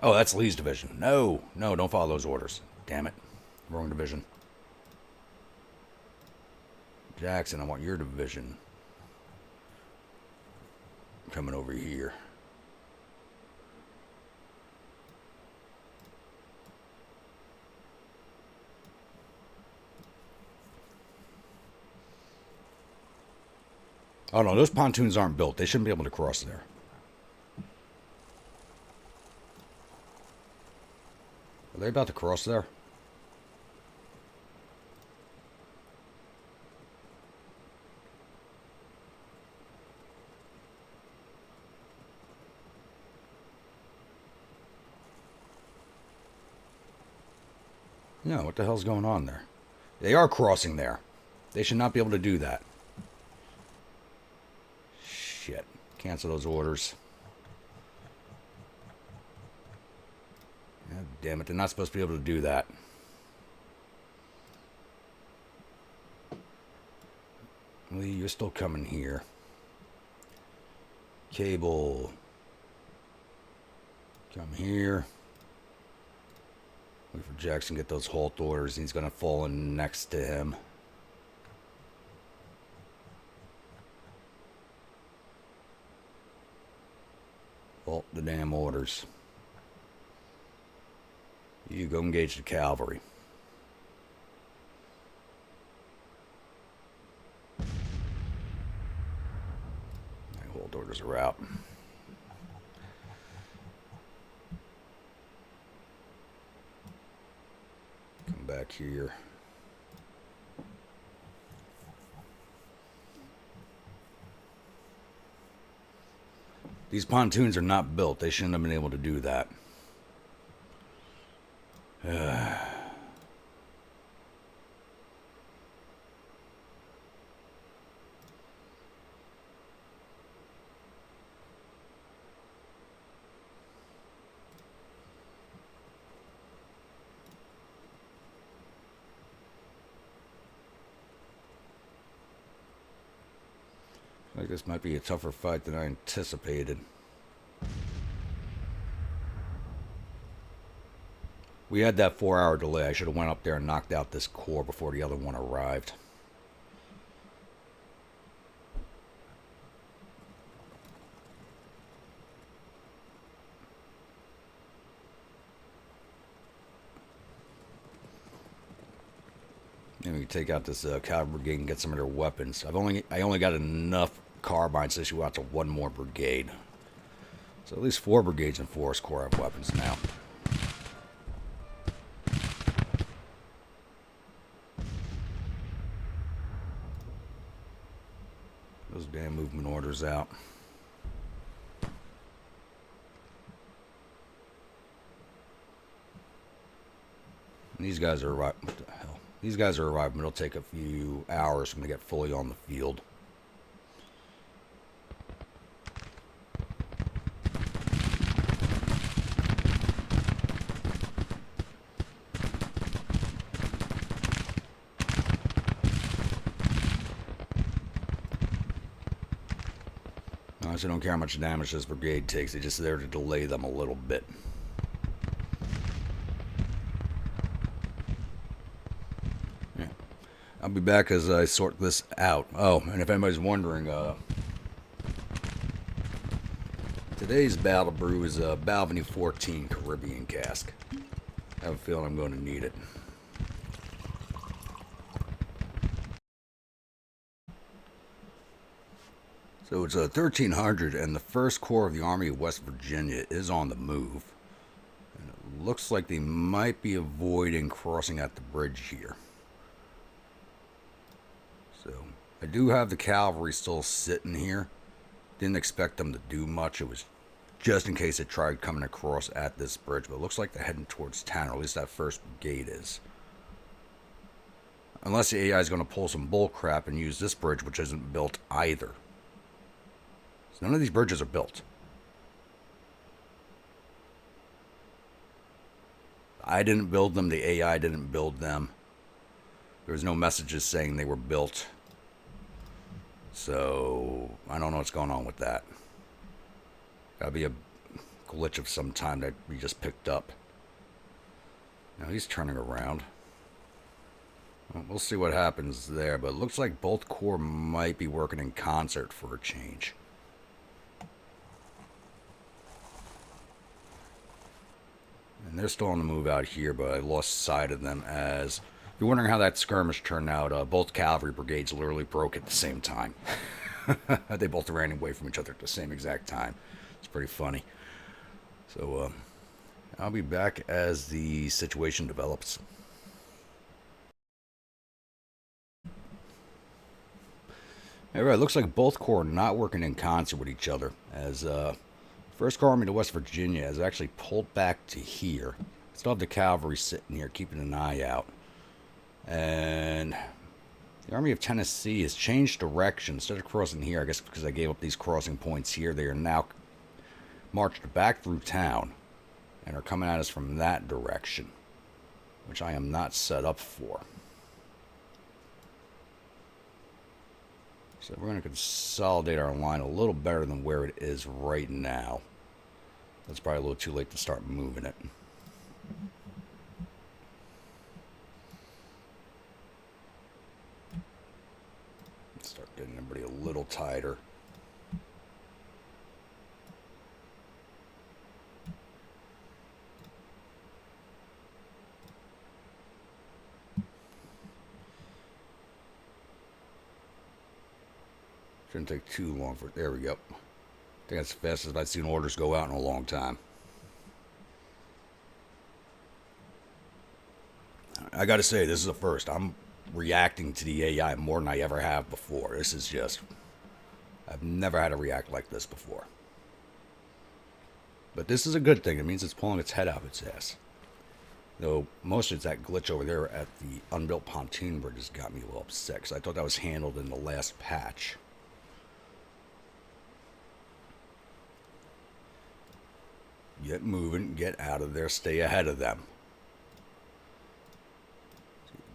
Oh, that's Lee's division. No, don't follow those orders. Damn it. Wrong division. Jackson, I want your division coming over here. Oh no, those pontoons aren't built. They shouldn't be able to cross there. Are they about to cross there? No, what the hell's going on there? They are crossing there. They should not be able to do that. Shit. Cancel those orders. God damn it, they're not supposed to be able to do that. Lee, you're still coming here. Cable. Come here. Wait for Jackson to get those halt orders. He's going to fall in next to him. Halt the damn orders. You go engage the cavalry. Halt orders are out. Come back here. These pontoons are not built. They shouldn't have been able to do that. Like this might be a tougher fight than I anticipated. We had that 4-hour delay. I should have went up there and knocked out this corps before the other one arrived. Maybe we can take out this cavalry brigade and get some of their weapons. I only got enough carbines to issue out to one more brigade. So at least 4 brigades and Forest Corps have weapons now. Those damn movement orders out. And these guys are arriving. What the hell? These guys are arriving, but it'll take a few hours for them to get fully on the field. I don't care how much damage this brigade takes. It's just there to delay them a little bit. Yeah. I'll be back as I sort this out. Oh, and if anybody's wondering, today's battle brew is a Balvenie 14 Caribbean cask. I have a feeling I'm going to need it. So it's 1300, and the 1st Corps of the Army of West Virginia is on the move. And it looks like they might be avoiding crossing at the bridge here. So I do have the cavalry still sitting here. Didn't expect them to do much. It was just in case they tried coming across at this bridge. But it looks like they're heading towards town, or at least that 1st brigade is. Unless the AI is going to pull some bull crap and use this bridge, which isn't built either. None of these bridges are built. I didn't build them. The AI didn't build them. There was no messages saying they were built. So I don't know what's going on with that. Gotta be a glitch of some time that we just picked up. Now he's turning around. Well, we'll see what happens there, but it looks like both corps might be working in concert for a change. And they're still on the move out here, but I lost sight of them as... If you're wondering how that skirmish turned out, both cavalry brigades literally broke at the same time. They both ran away from each other at the same exact time. It's pretty funny. So, I'll be back as the situation develops. Alright, looks like both corps are not working in concert with each other, as 1st Corps Army to West Virginia has actually pulled back to here. Still have the cavalry sitting here keeping an eye out. And the Army of Tennessee has changed direction. Instead of crossing here, I guess because I gave up these crossing points here, they are now marched back through town and are coming at us from that direction, which I am not set up for. So we're going to consolidate our line a little better than where it is right now. It's probably a little too late to start moving it. Start getting everybody a little tighter. Shouldn't take too long for it. There we go. I think that's the fastest I've seen orders go out in a long time. I gotta say, this is a first. I'm reacting to the AI more than I ever have before. This is just... I've never had to react like this before. But this is a good thing. It means it's pulling its head out of its ass. Though, most of it's that glitch over there at the unbuilt pontoon bridge has got me a little upset, because I thought that was handled in the last patch. Get moving, get out of there, stay ahead of them.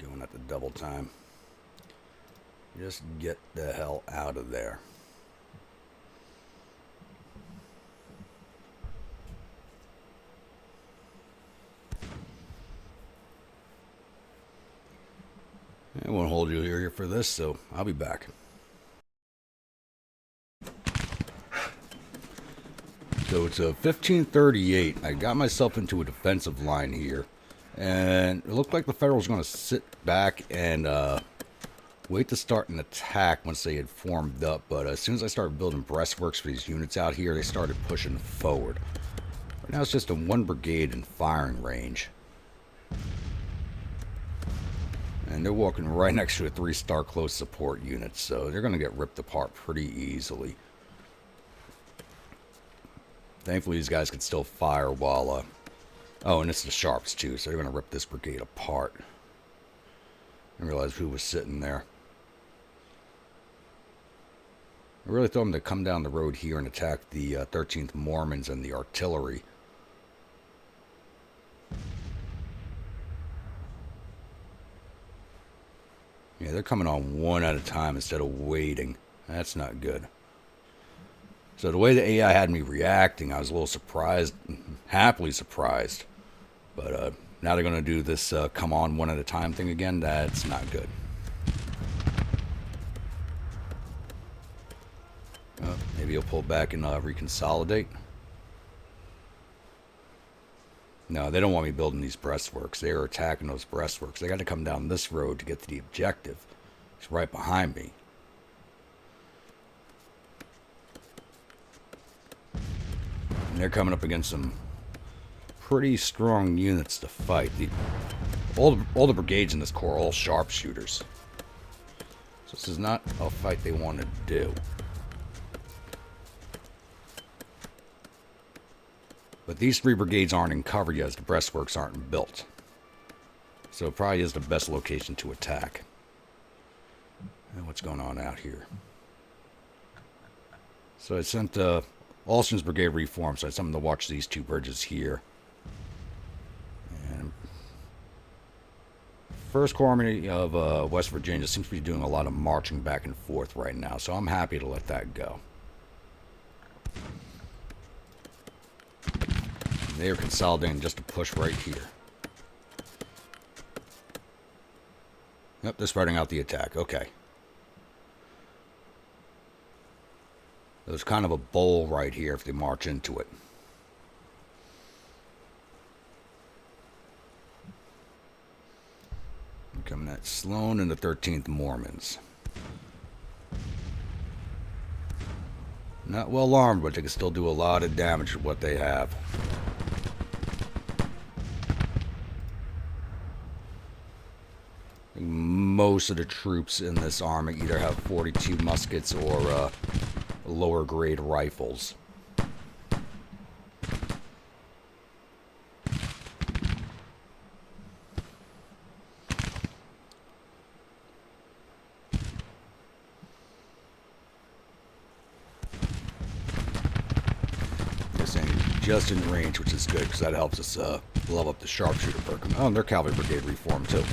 Going at the double time. Just get the hell out of there. I won't hold you here for this, so I'll be back. So it's 1538. I got myself into a defensive line here. And it looked like the Federals were going to sit back and wait to start an attack once they had formed up. But as soon as I started building breastworks for these units out here, they started pushing forward. Right now it's just a 1 brigade in firing range. And they're walking right next to a 3-star close support unit, so they're going to get ripped apart pretty easily. Thankfully, these guys can still fire while... Oh, and it's the Sharps, too, so they're going to rip this brigade apart. I realized who was sitting there. I really thought them to come down the road here and attack the 13th Mormons and the artillery. Yeah, they're coming on one at a time instead of waiting. That's not good. So the way the AI had me reacting, I was a little surprised, happily surprised. But now they're going to do this come on one at a time thing again. That's not good. Maybe he'll pull back and reconsolidate. No, they don't want me building these breastworks. They are attacking those breastworks. They got to come down this road to get to the objective. It's right behind me. And they're coming up against some pretty strong units to fight. All the brigades in this corps are all sharpshooters. So this is not a fight they want to do. But these 3 brigades aren't in cover yet as the breastworks aren't built. So it probably is the best location to attack. And what's going on out here? So I sent Alston's brigade reformed, so I sent them to watch these 2 bridges here. And 1st Corps Army of West Virginia seems to be doing a lot of marching back and forth right now, so I'm happy to let that go. They are consolidating just to push right here. Yep, they're spreading out the attack. Okay. There's kind of a bowl right here if they march into it. I'm coming at Sloan and the 13th Mormons. Not well armed, but they can still do a lot of damage with what they have. Most of the troops in this army either have 42 muskets or lower grade rifles. Just in range, which is good because that helps us level up the sharpshooter perk. Oh, and their cavalry brigade reformed too.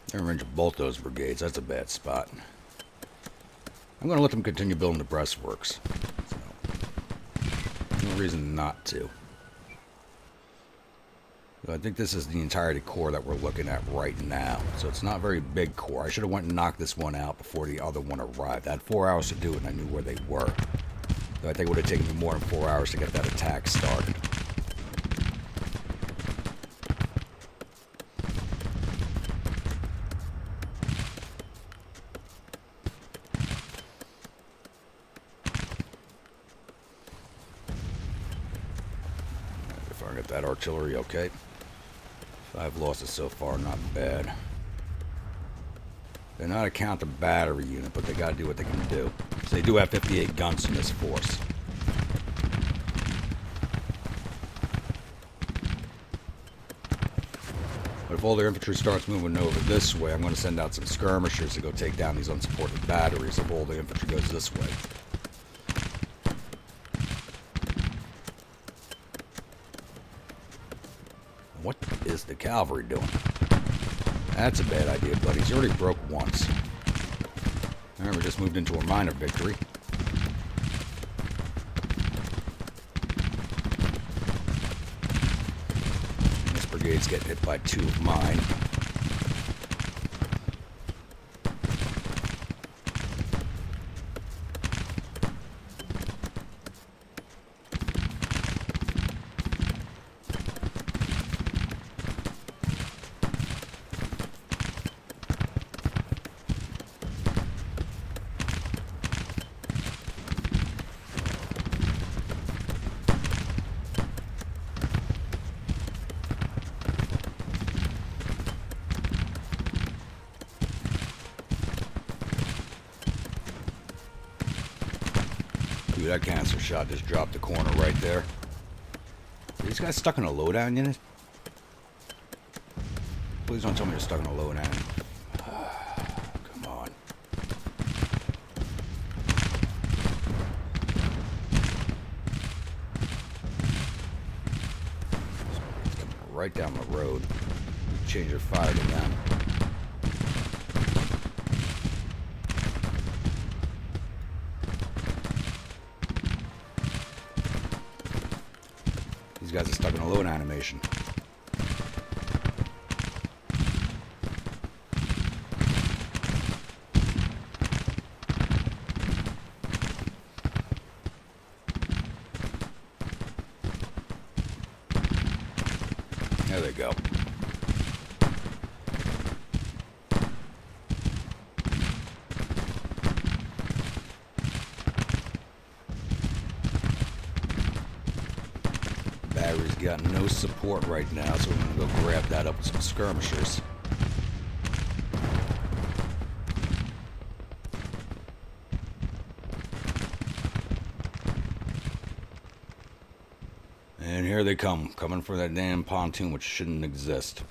They're in range of both those brigades. That's a bad spot. I'm going to let them continue building the breastworks. So, no reason not to. So I think this is the entirety core that we're looking at right now. So it's not a very big core. I should have went and knocked this one out before the other one arrived. I had 4 hours to do it, and I knew where they were. So I think it would have taken me more than 4 hours to get that attack started. If I get that artillery, okay. 5 losses so far, not bad. They're not a counter battery unit, but they gotta do what they can do. So they do have 58 guns in this force. But if all their infantry starts moving over this way, I'm going to send out some skirmishers to go take down these unsupported batteries if all the infantry goes this way. What is the cavalry doing? That's a bad idea, buddy. He's already broke once. Alright, we just moved into a minor victory. This brigade's getting hit by 2 of mine. Dude, that cancer shot just dropped the corner right there. Are these guys stuck in a lowdown unit? Please don't tell me you're stuck in a lowdown. Come on. It's coming right down the road. Change your fire to them. These guys are stuck in a load animation. There they go. Battery's got no support right now, so we're going to go grab that up with some skirmishers. And here they come, coming for that damn pontoon, which shouldn't exist.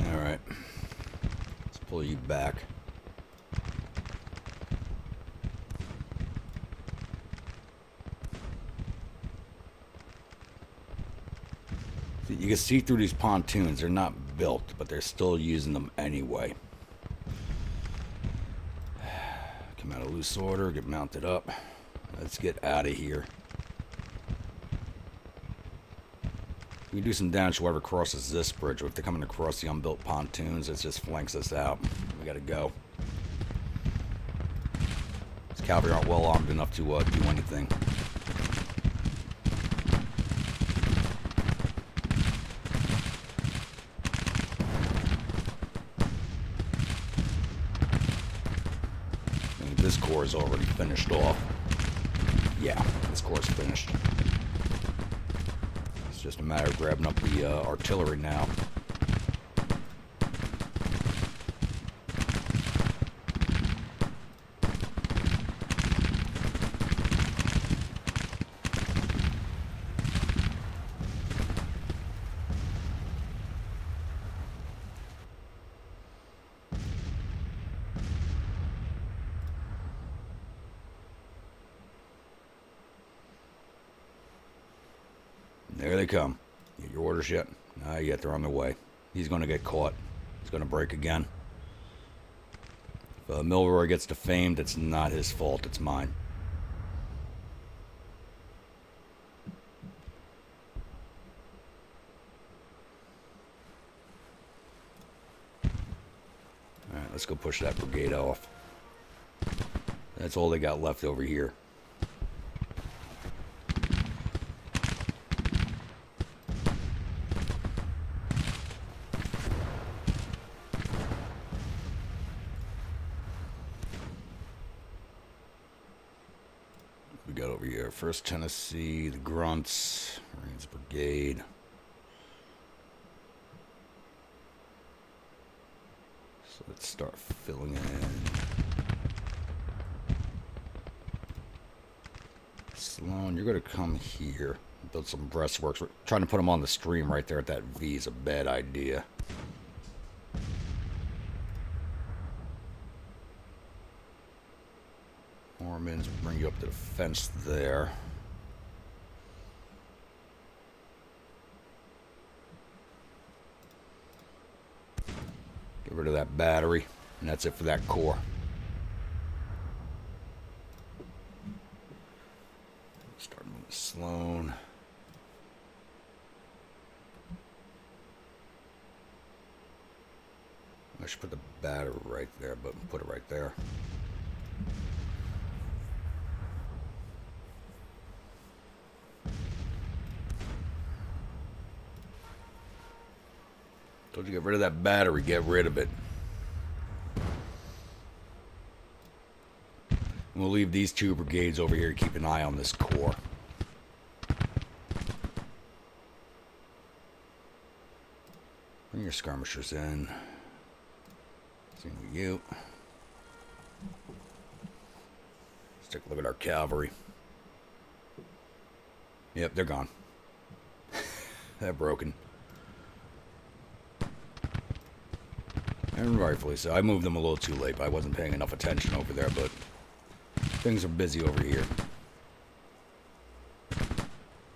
Alright. Let's pull you back. You can see through these pontoons. They're not built, but they're still using them anyway. Come out of loose order, get mounted up. Let's get out of here. We do some damage to whoever crosses this bridge. If they're coming across the unbuilt pontoons, it just flanks us out. We gotta go. These cavalry aren't well armed enough to do anything. I think this corps is already finished off. Yeah, this corps is finished. It's just a matter of grabbing up the artillery now. There they come. Get your orders yet? Not yet. They're on their way. He's going to get caught. He's going to break again. If Milroy gets defamed, it's not his fault. It's mine. Alright, let's go push that brigade off. That's all they got left over here. Got over here, 1st Tennessee, the Grunts, Marines Brigade. So let's start filling in. Sloan, you're going to come here, build some breastworks. We're trying to put them on the stream right there at that V is a bad idea. Mormons bring you up to the fence there. Get rid of that battery, and that's it for that corps. Start moving Sloan. I should put the battery right there, but put it right there. Told you get rid of that battery, get rid of it. And we'll leave these 2 brigades over here to keep an eye on this corps. Bring your skirmishers in. Same with you. Let's take a look at our cavalry. Yep, they're gone. They're broken. And rightfully so. I moved them a little too late, but I wasn't paying enough attention over there, but things are busy over here.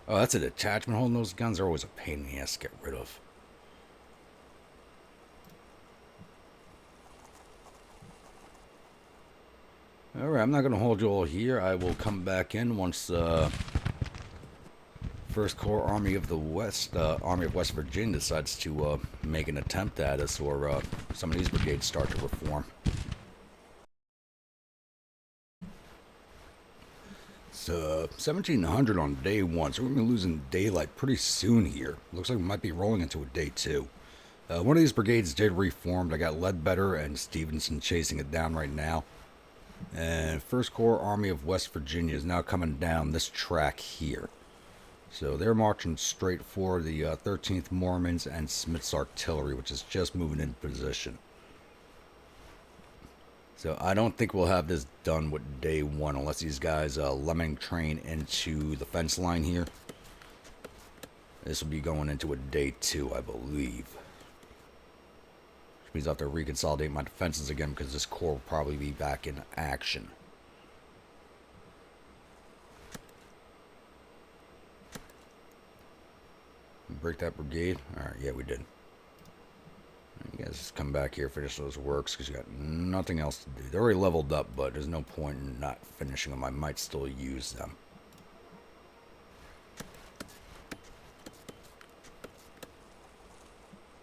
Oh, that's a detachment holding those guns. They're always a pain in the ass to get rid of. Alright, I'm not going to hold you all here. I will come back in once 1st Corps Army of the West, Army of West Virginia decides to make an attempt at us, or some of these brigades start to reform. It's 1700 on day 1, so we're going to be losing daylight pretty soon here. Looks like we might be rolling into a day 2. One of these brigades did reform. I got Ledbetter and Stevenson chasing it down right now. And 1st Corps Army of West Virginia is now coming down this track here. So they're marching straight for the 13th Mormons and Smith's artillery, which is just moving into position. So I don't think we'll have this done with day 1 unless these guys lemming train into the fence line here. This will be going into a day 2, I believe. Which means I have to reconsolidate my defenses again because this corps will probably be back in action. Break that brigade? Alright, yeah, we did. You guys just come back here, finish those works, because you got nothing else to do. They're already leveled up, but there's no point in not finishing them. I might still use them.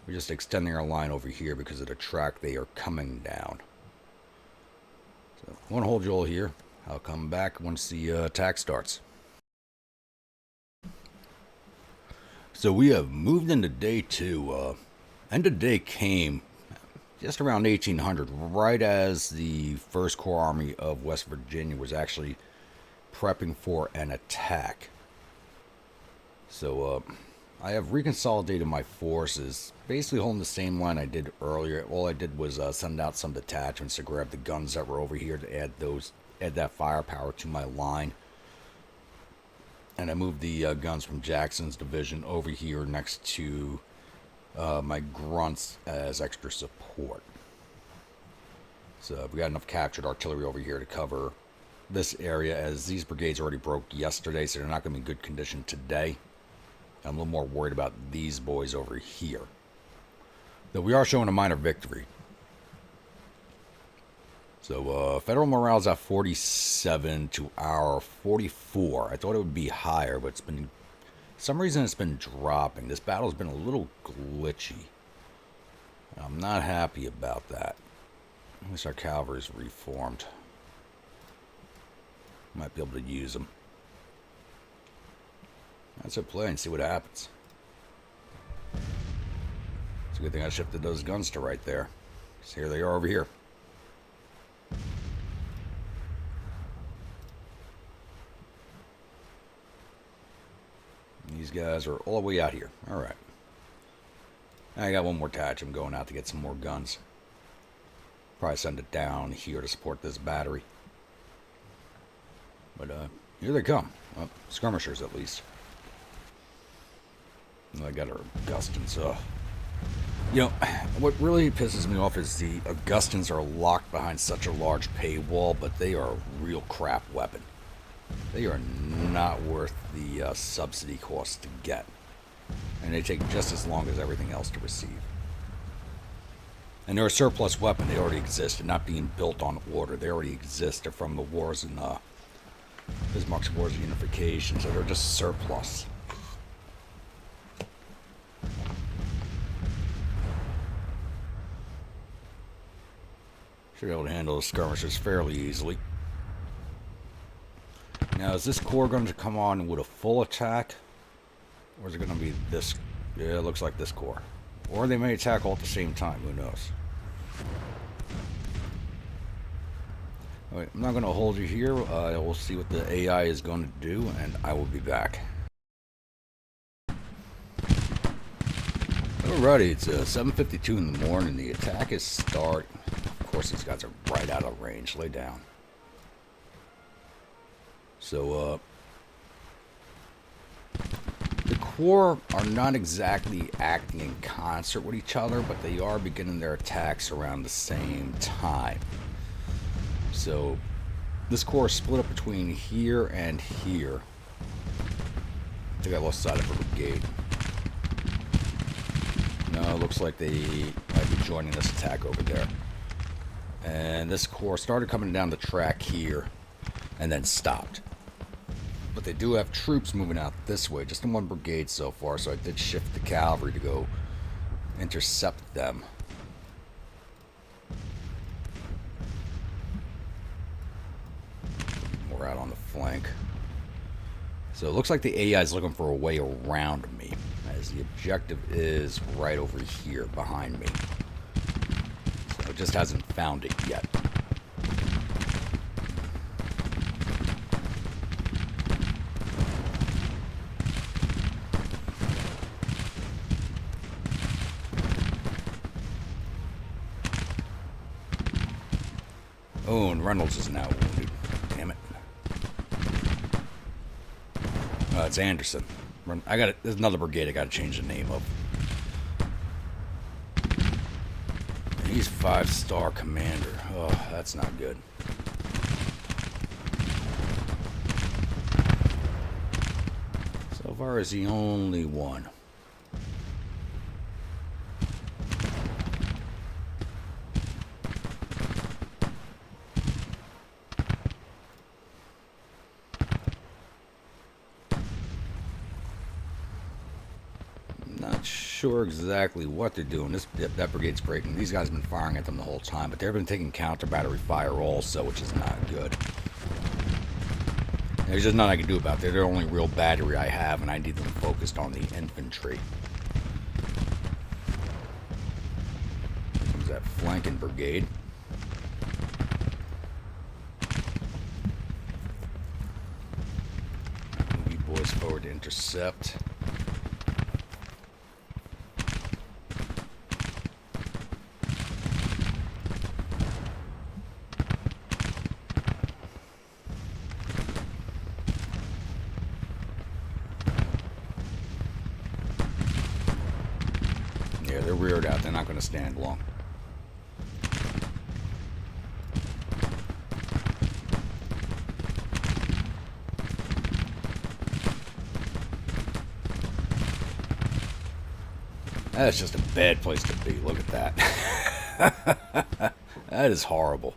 We're just extending our line over here because of the track they are coming down. So I want to hold you all here. I'll come back once the attack starts. So we have moved into day 2. End of day came just around 1800, right as the 1st Corps Army of West Virginia was actually prepping for an attack. So I have reconsolidated my forces, basically holding the same line I did earlier. All I did was send out some detachments to grab the guns that were over here to add that firepower to my line. And I moved the guns from Jackson's division over here next to my grunts as extra support. So we got enough captured artillery over here to cover this area, as these brigades already broke yesterday, so they're not going to be in good condition today. I'm a little more worried about these boys over here. Though we are showing a minor victory. So federal morale's at 47 to our 44. I thought it would be higher, but for some reason it's been dropping. This battle's been a little glitchy. I'm not happy about that. At least our cavalry's reformed. Might be able to use them. That's a play and see what happens. It's a good thing I shifted those guns to right there. So here they are over here. These guys are all the way out here. Alright. I got one more detachment going out to get some more guns. Probably send it down here to support this battery. But here they come. Well, skirmishers at least. I got our Augustins. You know, what really pisses me off is the Augustins are locked behind such a large paywall, but they are a real crap weapon. They are not worth the subsidy cost to get. And they take just as long as everything else to receive. And they're a surplus weapon. They already exist. They're not being built on order. They already exist. They're from the wars in Bismarck's Wars of Unification, so they're just surplus. Should be able to handle the skirmishers fairly easily. Now, is this corps going to come on with a full attack? Or is it going to be this? Yeah, it looks like this corps. Or they may attack all at the same time. Who knows? Alright, I'm not going to hold you here. We'll see what the AI is going to do, and I will be back. Alrighty, it's 7:52 in the morning. The attack is starting. Of course, these guys are right out of range. Lay down. So, the Corps are not exactly acting in concert with each other, but they are beginning their attacks around the same time. So, this Corps is split up between here and here. I think I lost sight of a brigade. No, it looks like they might be joining this attack over there. And this Corps started coming down the track here and then stopped. But they do have troops moving out this way, just in one brigade so far, so I did shift the cavalry to go intercept them. More out on the flank. So it looks like the AI is looking for a way around me, as the objective is right over here behind me. So it just hasn't found it yet. Oh, and Reynolds is now wounded. Damn it. Oh, it's Anderson. There's another brigade I gotta change the name of. He's 5-star commander. Oh, that's not good. So far as the only one. sure exactly what they're doing. That brigade's breaking. These guys have been firing at them the whole time, but they've been taking counter battery fire also, which is not good. There's just nothing I can do about it. They're the only real battery I have, and I need them focused on the infantry. Here comes that flanking brigade. Move you boys forward to intercept. Yeah, they're reared out. They're not going to stand long. That's just a bad place to be. Look at that. That is horrible.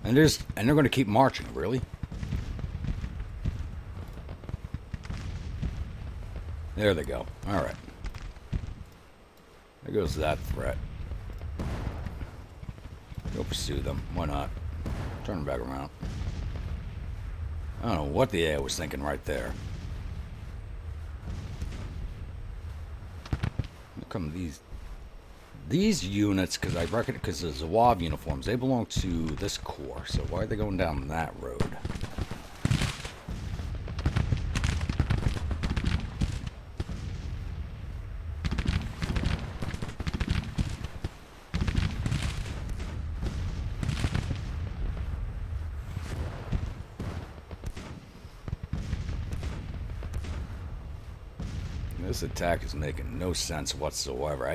And they're going to keep marching, really? There they go. All right. There goes that threat. Go pursue them. Why not? Turn them back around. I don't know what the AI was thinking right there. Here come these units, because I reckon because the Zouave uniforms, they belong to this corps. So why are they going down that road? This attack is making no sense whatsoever.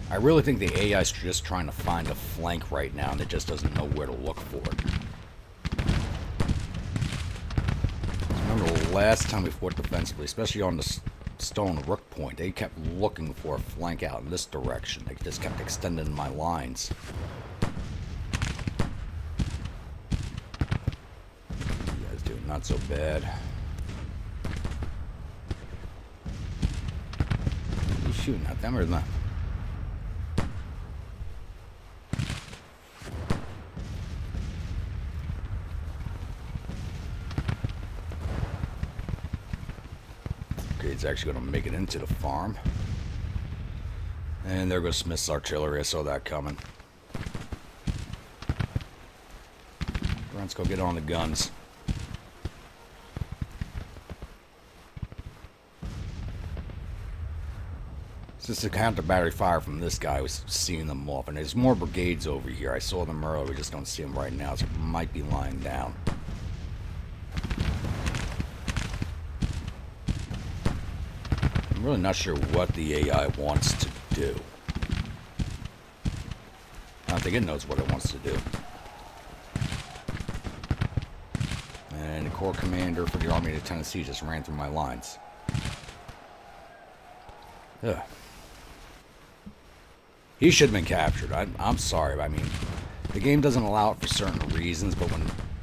I really think the AI is just trying to find a flank right now, and it just doesn't know where to look for it. Remember the last time we fought defensively, especially on the Stone Rook Point, they kept looking for a flank out in this direction. They just kept extending my lines. You guys doing not so bad. Are you shooting at them or not? It's actually going to make it into the farm. And there goes Smith's artillery. I saw that coming. Let's go get on the guns. It's just a counter battery fire from this guy. I was seeing them off. And there's more brigades over here. I saw them earlier. We just don't see them right now. So they might be lying down. I'm really not sure what the AI wants to do. I don't think it knows what it wants to do. And the Corps Commander for the Army of Tennessee just ran through my lines. Ugh. He should have been captured. I'm sorry. I mean, the game doesn't allow it for certain reasons, but when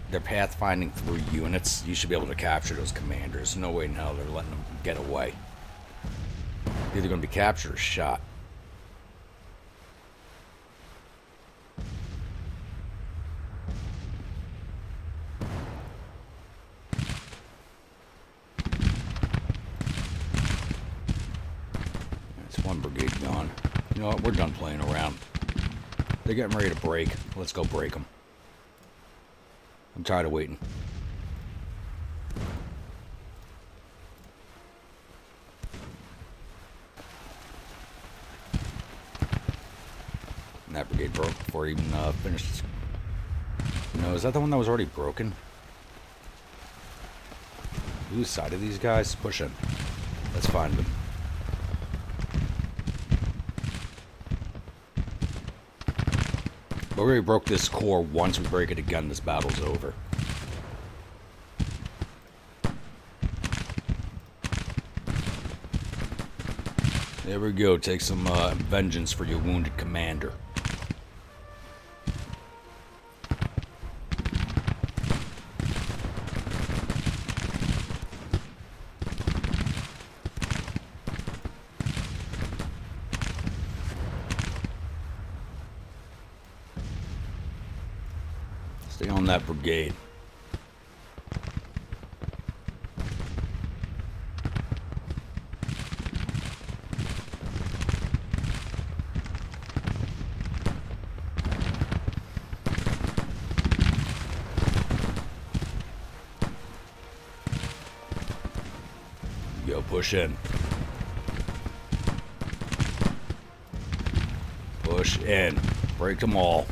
they're pathfinding through units, you should be able to capture those commanders. No way in hell they're letting them get away. Either going to be captured or shot. That's one brigade gone. You know what? We're done playing around. They're getting ready to break. Let's go break them. I'm tired of waiting. And that brigade broke before it even finished. No, is that the one that was already broken? Whose side of these guys? Push in. Let's find them. But we already broke this core. Once we break it again, this battle's over. There we go. Take some vengeance for your wounded commander. Stay on that brigade. Go push in. Push in. Break them all.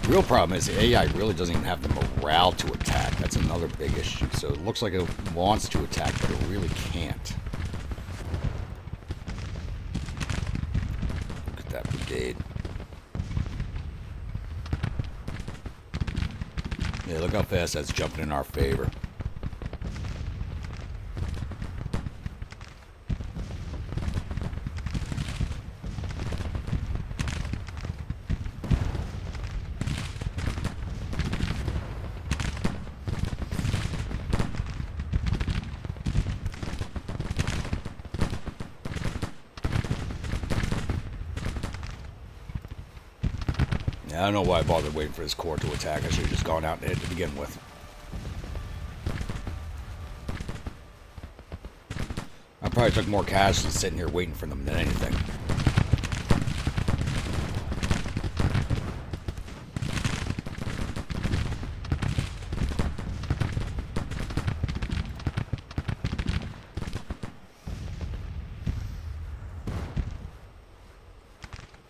The real problem is the AI really doesn't even have the morale to attack. That's another big issue. So it looks like it wants to attack, but it really can't. Look at that brigade. Yeah, look how fast that's jumping in our favor. I don't know why I bothered waiting for his corps to attack. I should have just gone out and hit to begin with. I probably took more casualties sitting here waiting for them than anything.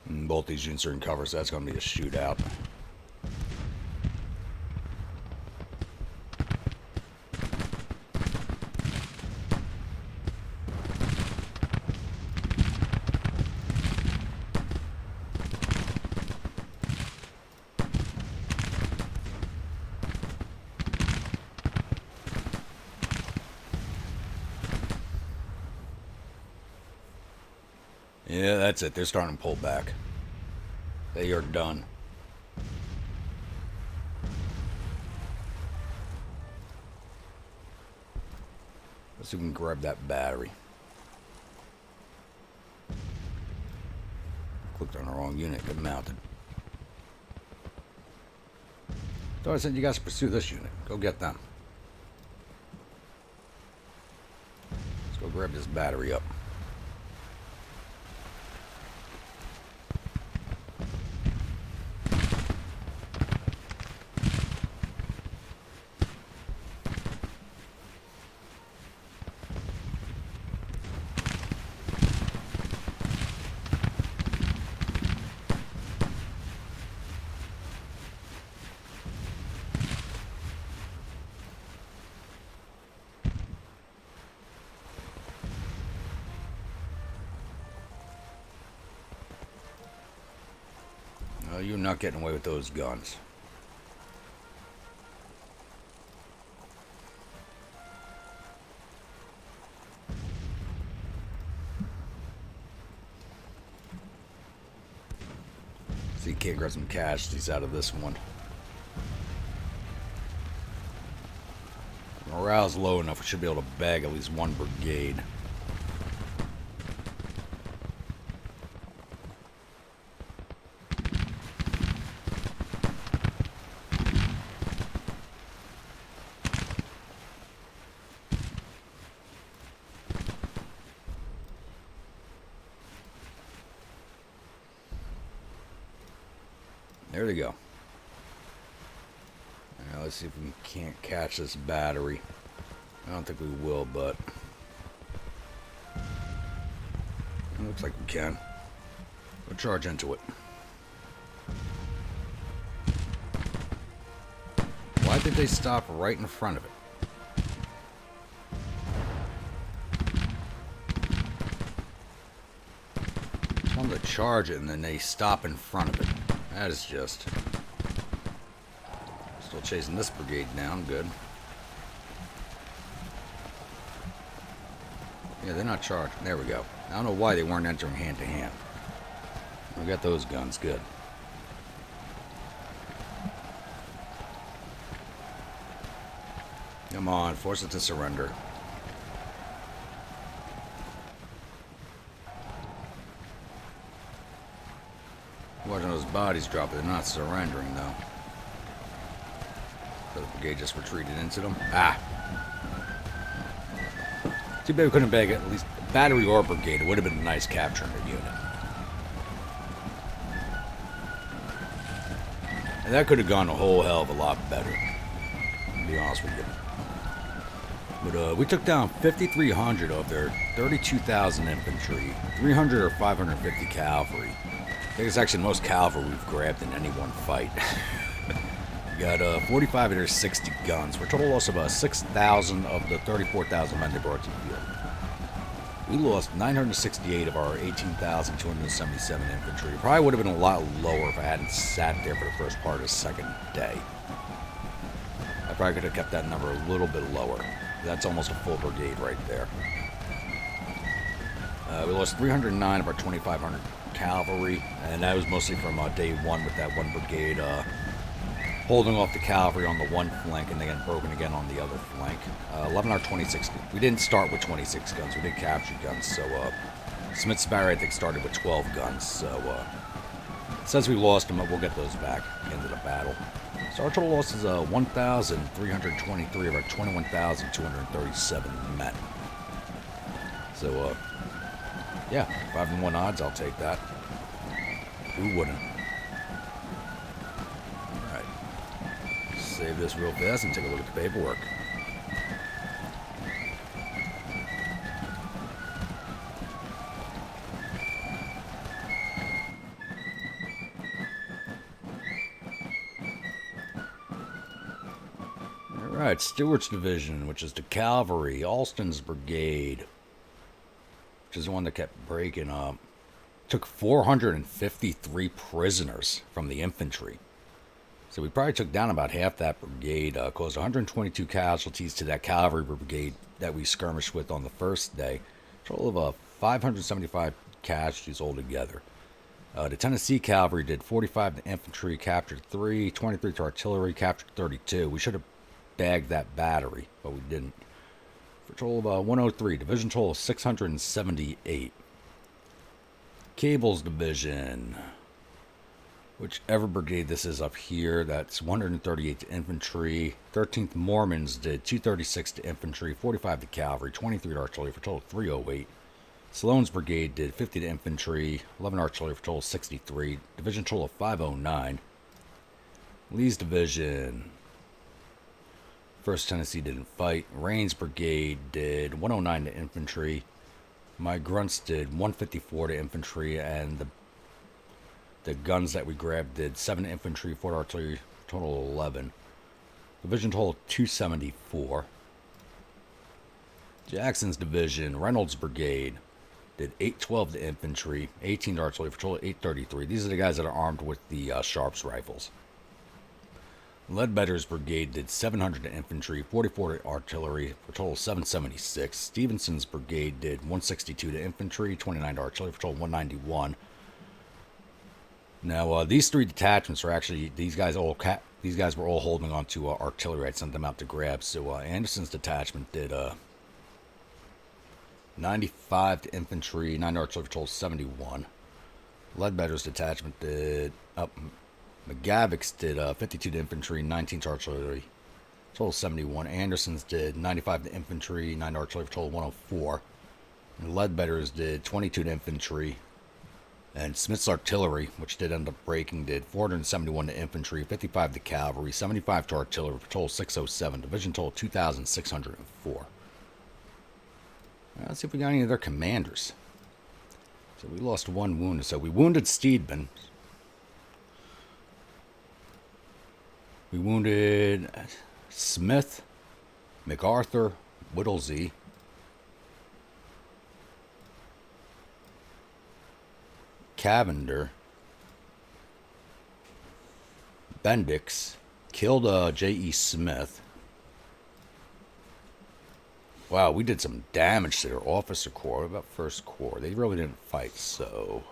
Both these units are in cover, so that's going to be a shootout. Yeah, that's it. They're starting to pull back. They are done. Let's see if we can grab that battery. Clicked on the wrong unit. Get mounted. So I said you guys to pursue this unit. Go get them. Let's go grab this battery up. No, you're not getting away with those guns. See, you can't grab some casualties out of this one. Morale's low enough, we should be able to bag at least one brigade. There they go. Now let's see if we can't catch this battery. I don't think we will, but it looks like we can. We'll charge into it. Why did they stop right in front of it? Tell them to charge it and then they stop in front of it. That is just... Still chasing this brigade down. Good. Yeah, they're not charged. There we go. I don't know why they weren't entering hand to hand. We got those guns. Good. Come on, force it to surrender. Watching those bodies drop, they're not surrendering though. So the brigade just retreated into them. Ah! Too bad we couldn't bag at least battery or brigade. It would have been a nice capture in the unit. And that could have gone a whole hell of a lot better, to be honest with you. But we took down 5,300 of their 32,000 infantry, 300 or 550 cavalry. I think it's actually the most cavalry we've grabbed in any one fight. We got 45 of their 60 guns, for a total loss of 6,000 of the 34,000 men they brought to the field. We lost 968 of our 18,277 infantry. It probably would have been a lot lower if I hadn't sat there for the first part of the second day. I probably could have kept that number a little bit lower. That's almost a full brigade right there. We lost 309 of our 2,500 cavalry, and that was mostly from day one with that one brigade holding off the cavalry on the one flank and then broken again on the other flank. 11 our 26. We didn't start with 26 guns. We did capture guns. So Smith's Barry, I think, started with 12 guns. So since we lost them, we'll get those back at the end of the battle. So our total loss is 1,323 of our 21,237 men. So yeah, 5-1 odds. I'll take that. Who wouldn't? Save this real fast and take a look at the paperwork. Alright, Stewart's Division, which is the cavalry, Alston's Brigade, which is the one that kept breaking up, took 453 prisoners from the infantry. So we probably took down about half that brigade, caused 122 casualties to that cavalry brigade that we skirmished with on the first day. Total of 575 casualties altogether. The Tennessee Cavalry did 45 to infantry, captured 3, 23 to artillery, captured 32. We should have bagged that battery, but we didn't. For a total of 103, division total of 678. Cable's Division. Whichever brigade this is up here, that's 138 to infantry. 13th Mormons did 236 to infantry, 45 to cavalry, 23 to artillery for a total of 308. Sloan's brigade did 50 to infantry, 11 artillery for a total of 63. Division total of 509. Lee's division. 1st Tennessee didn't fight. Rains brigade did 109 to infantry. My grunts did 154 to infantry, and the guns that we grabbed did 7 infantry, 4 artillery, total of 11. Division total 274. Jackson's division, Reynolds brigade, did 812 to infantry, 18 to artillery, for total of 833. These are the guys that are armed with the Sharps rifles. Ledbetter's brigade did 700 to infantry, 44 to artillery, for a total of 776. Stevenson's brigade did 162 to infantry, 29 to artillery, for a total of 191. Now, these 3 detachments are actually, these guys were all holding on to artillery. I sent them out to grab. So Anderson's detachment did 95 to infantry, 9 to artillery, for a total of 71. Ledbetter's detachment did, McGavick's did 52 to infantry, 19 to artillery, total of 71. Anderson's did 95 to infantry, 9 to artillery, for a total of 104. And Ledbetter's did 22 to infantry. And Smith's artillery, which did end up breaking, did 471 to infantry, 55 to cavalry, 75 to artillery, for a total 607. Division total 2,604. Let's see if we got any of their commanders. So we lost 1 wounded. So we wounded Steedman. We wounded Smith, MacArthur, Whittlesey, Cavender, Bendix, killed J.E. Smith. Wow, we did some damage to their officer corps. What about first corps? They really didn't fight, so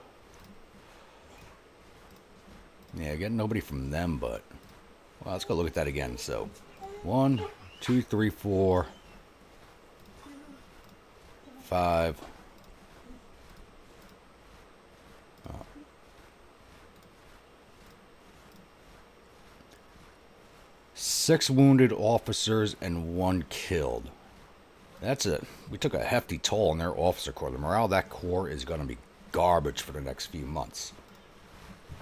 yeah, getting nobody from them, but well, let's go look at that again. So 1, 2, 3, 4, 5. 6 wounded officers and 1 killed. We took a hefty toll on their officer corps. The morale of that corps is going to be garbage for the next few months.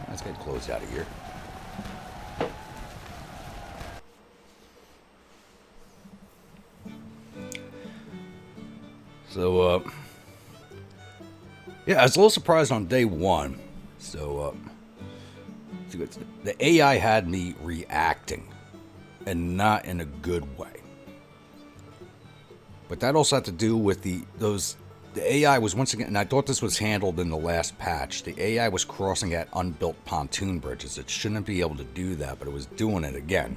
Let's get closed out of here. So, yeah, I was a little surprised on day 1. So, the AI had me reacting, and not in a good way. But that also had to do with the AI was once again, and I thought this was handled in the last patch. The AI was crossing at unbuilt pontoon bridges. It shouldn't be able to do that, but it was doing it again.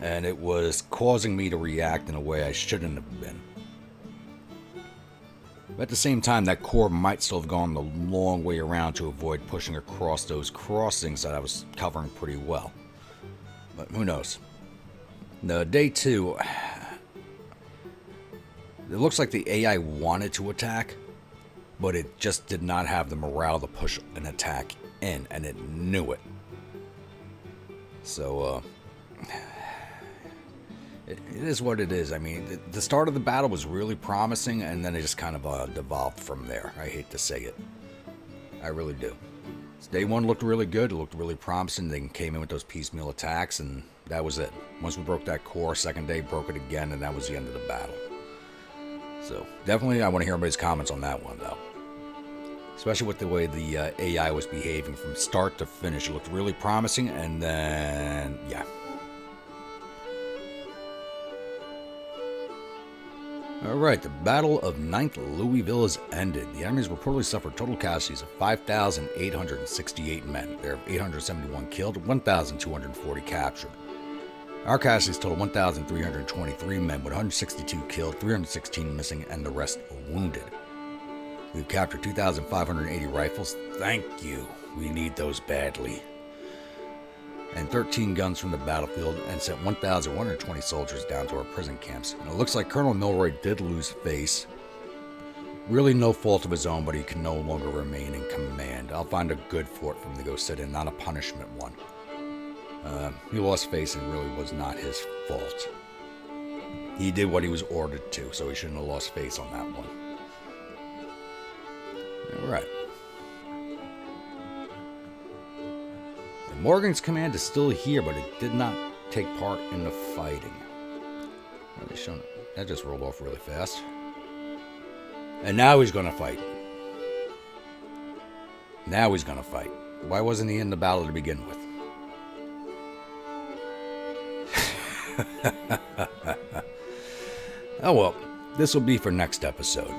And it was causing me to react in a way I shouldn't have been. But at the same time, that corps might still have gone the long way around to avoid pushing across those crossings that I was covering pretty well. But who knows? No, day 2, it looks like the AI wanted to attack, but it just did not have the morale to push an attack in, and it knew it. So, it is what it is. I mean, the start of the battle was really promising, and then it just kind of devolved from there. I hate to say it. I really do. Day 1 looked really good. It looked really promising. They came in with those piecemeal attacks, and that was it. Once we broke that core, second day broke it again, and that was the end of the battle. So definitely I want to hear everybody's comments on that one, though. Especially with the way the AI was behaving from start to finish. It looked really promising, and then, yeah. Alright, the Battle of 9th Louisville has ended. The enemies reportedly suffered total casualties of 5,868 men. There are 871 killed, 1,240 captured. Our casualties total 1,323 men, with 162 killed, 316 missing, and the rest wounded. We've captured 2,580 rifles. Thank you. We need those badly. And 13 guns from the battlefield, and sent 1,120 soldiers down to our prison camps. And it looks like Colonel Milroy did lose face. Really no fault of his own, but he can no longer remain in command. I'll find a good fort for him to go sit in, not a punishment one. He lost face and really was not his fault. He did what he was ordered to, so he shouldn't have lost face on that one. Alright. Morgan's command is still here, but it did not take part in the fighting. That just rolled off really fast. And now he's going to fight. Now he's going to fight. Why wasn't he in the battle to begin with? Oh well, this will be for next episode.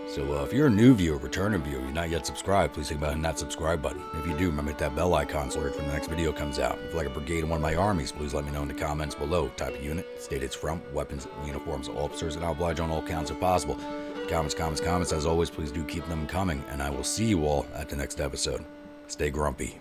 So if you're a new viewer, returning viewer, you're not yet subscribed, please think about hitting that subscribe button. If you do, remember hit that bell icon so alert when the next video comes out. If you'd like a brigade in one of my armies, please let me know in the comments below. Type of unit, state it's from, weapons, uniforms, officers, and I'll oblige on all counts if possible. Comments, as always, please do keep them coming, and I will see you all at the next episode. Stay grumpy.